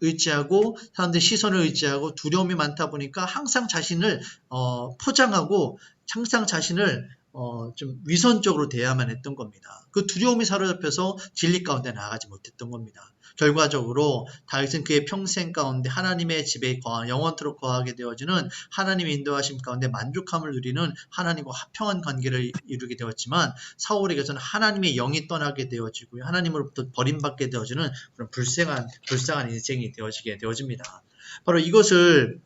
의지하고 사람들의 시선을 의지하고 두려움이 많다 보니까 항상 자신을 포장하고 항상 자신을 좀 위선적으로 대해야만 했던 겁니다. 그 두려움이 사로잡혀서 진리 가운데 나아가지 못했던 겁니다. 결과적으로 다윗은 그의 평생 가운데 하나님의 집에 영원토록 거하게 되어지는 하나님의 인도하심 가운데 만족함을 누리는 하나님과 화평한 관계를 이루게 되었지만 사울에게서는 하나님의 영이 떠나게 되어지고 하나님으로부터 버림받게 되어지는 그런 불쌍한 인생이 되어집니다. 바로 이것을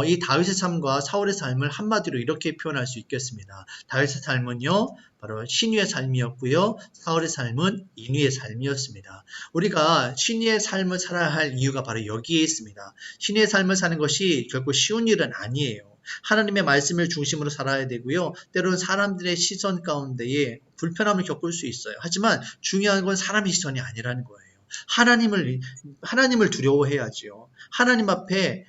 이 다윗의 삶과 사울의 삶을 한마디로 이렇게 표현할 수 있겠습니다. 다윗의 삶은요, 바로 신유의 삶이었고요. 사울의 삶은 인유의 삶이었습니다. 우리가 신유의 삶을 살아야 할 이유가 바로 여기에 있습니다. 신유의 삶을 사는 것이 결코 쉬운 일은 아니에요. 하나님의 말씀을 중심으로 살아야 되고요. 때로는 사람들의 시선 가운데에 불편함을 겪을 수 있어요. 하지만 중요한 건 사람의 시선이 아니라는 거예요. 하나님을 두려워해야지요. 하나님 앞에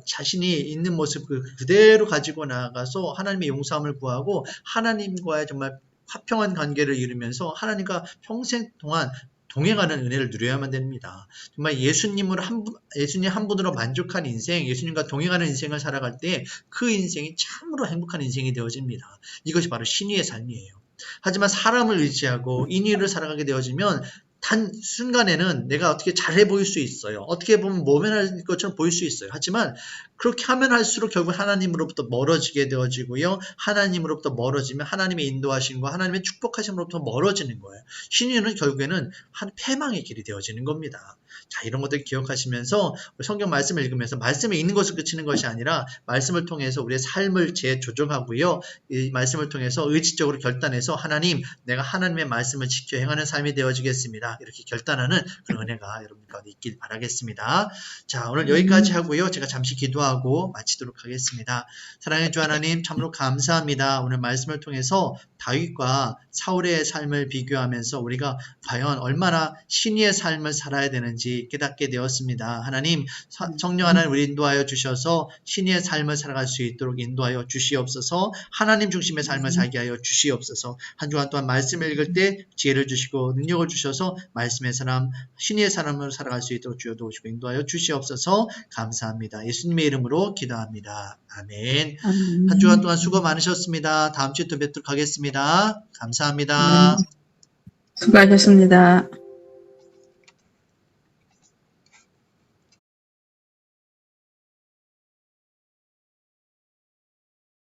자신이 있는 모습을 그대로 가지고 나아가서 하나님의 용서함을 구하고 하나님과의 정말 화평한 관계를 이루면서 하나님과 평생 동안 동행하는 은혜를 누려야만 됩니다. 정말 예수님 한 분으로 만족한 인생, 예수님과 동행하는 인생을 살아갈 때 그 인생이 참으로 행복한 인생이 되어집니다. 이것이 바로 신유의 삶이에요. 하지만 사람을 의지하고 인위를 살아가게 되어지면 단 순간에는 내가 어떻게 잘해 보일 수 있어요. 어떻게 보면 모면할 것처럼 보일 수 있어요. 하지만 그렇게 하면 할수록 결국 하나님으로부터 멀어지게 되어지고요. 하나님으로부터 멀어지면 하나님의 인도하심과 하나님의 축복하심으로부터 멀어지는 거예요. 신유는 결국에는 한 패망의 길이 되어지는 겁니다. 자, 이런 것들 기억하시면서 성경 말씀을 읽으면서 말씀에 있는 것을 그치는 것이 아니라 말씀을 통해서 우리의 삶을 재조정하고요. 이 말씀을 통해서 의지적으로 결단해서 하나님, 내가 하나님의 말씀을 지켜 행하는 삶이 되어지겠습니다. 이렇게 결단하는 그런 은혜가 여러분 가운데 있길 바라겠습니다. 자, 오늘 여기까지 하고요. 제가 잠시 기도하고 마치도록 하겠습니다. 사랑의 주 하나님, 참으로 감사합니다. 오늘 말씀을 통해서 다윗과 사울의 삶을 비교하면서 우리가 과연 얼마나 신의의 삶을 살아야 되는지 깨닫게 되었습니다. 하나님, 성령 하나님 우리 인도하여 주셔서 신의의 삶을 살아갈 수 있도록 인도하여 주시옵소서. 하나님 중심의 삶을 살게 하여 주시옵소서. 한 주간 동안 말씀을 읽을 때 지혜를 주시고 능력을 주셔서 말씀의 사람, 신의의 사람으로 살아갈 수 있도록 주여 도우시고 인도하여 주시옵소서. 감사합니다. 예수님의 이름으로 기도합니다. 아멘. 한 주간 동안 수고 많으셨습니다. 다음 주에 또 뵙도록 하겠습니다. 감사합니다. 수고하셨습니다.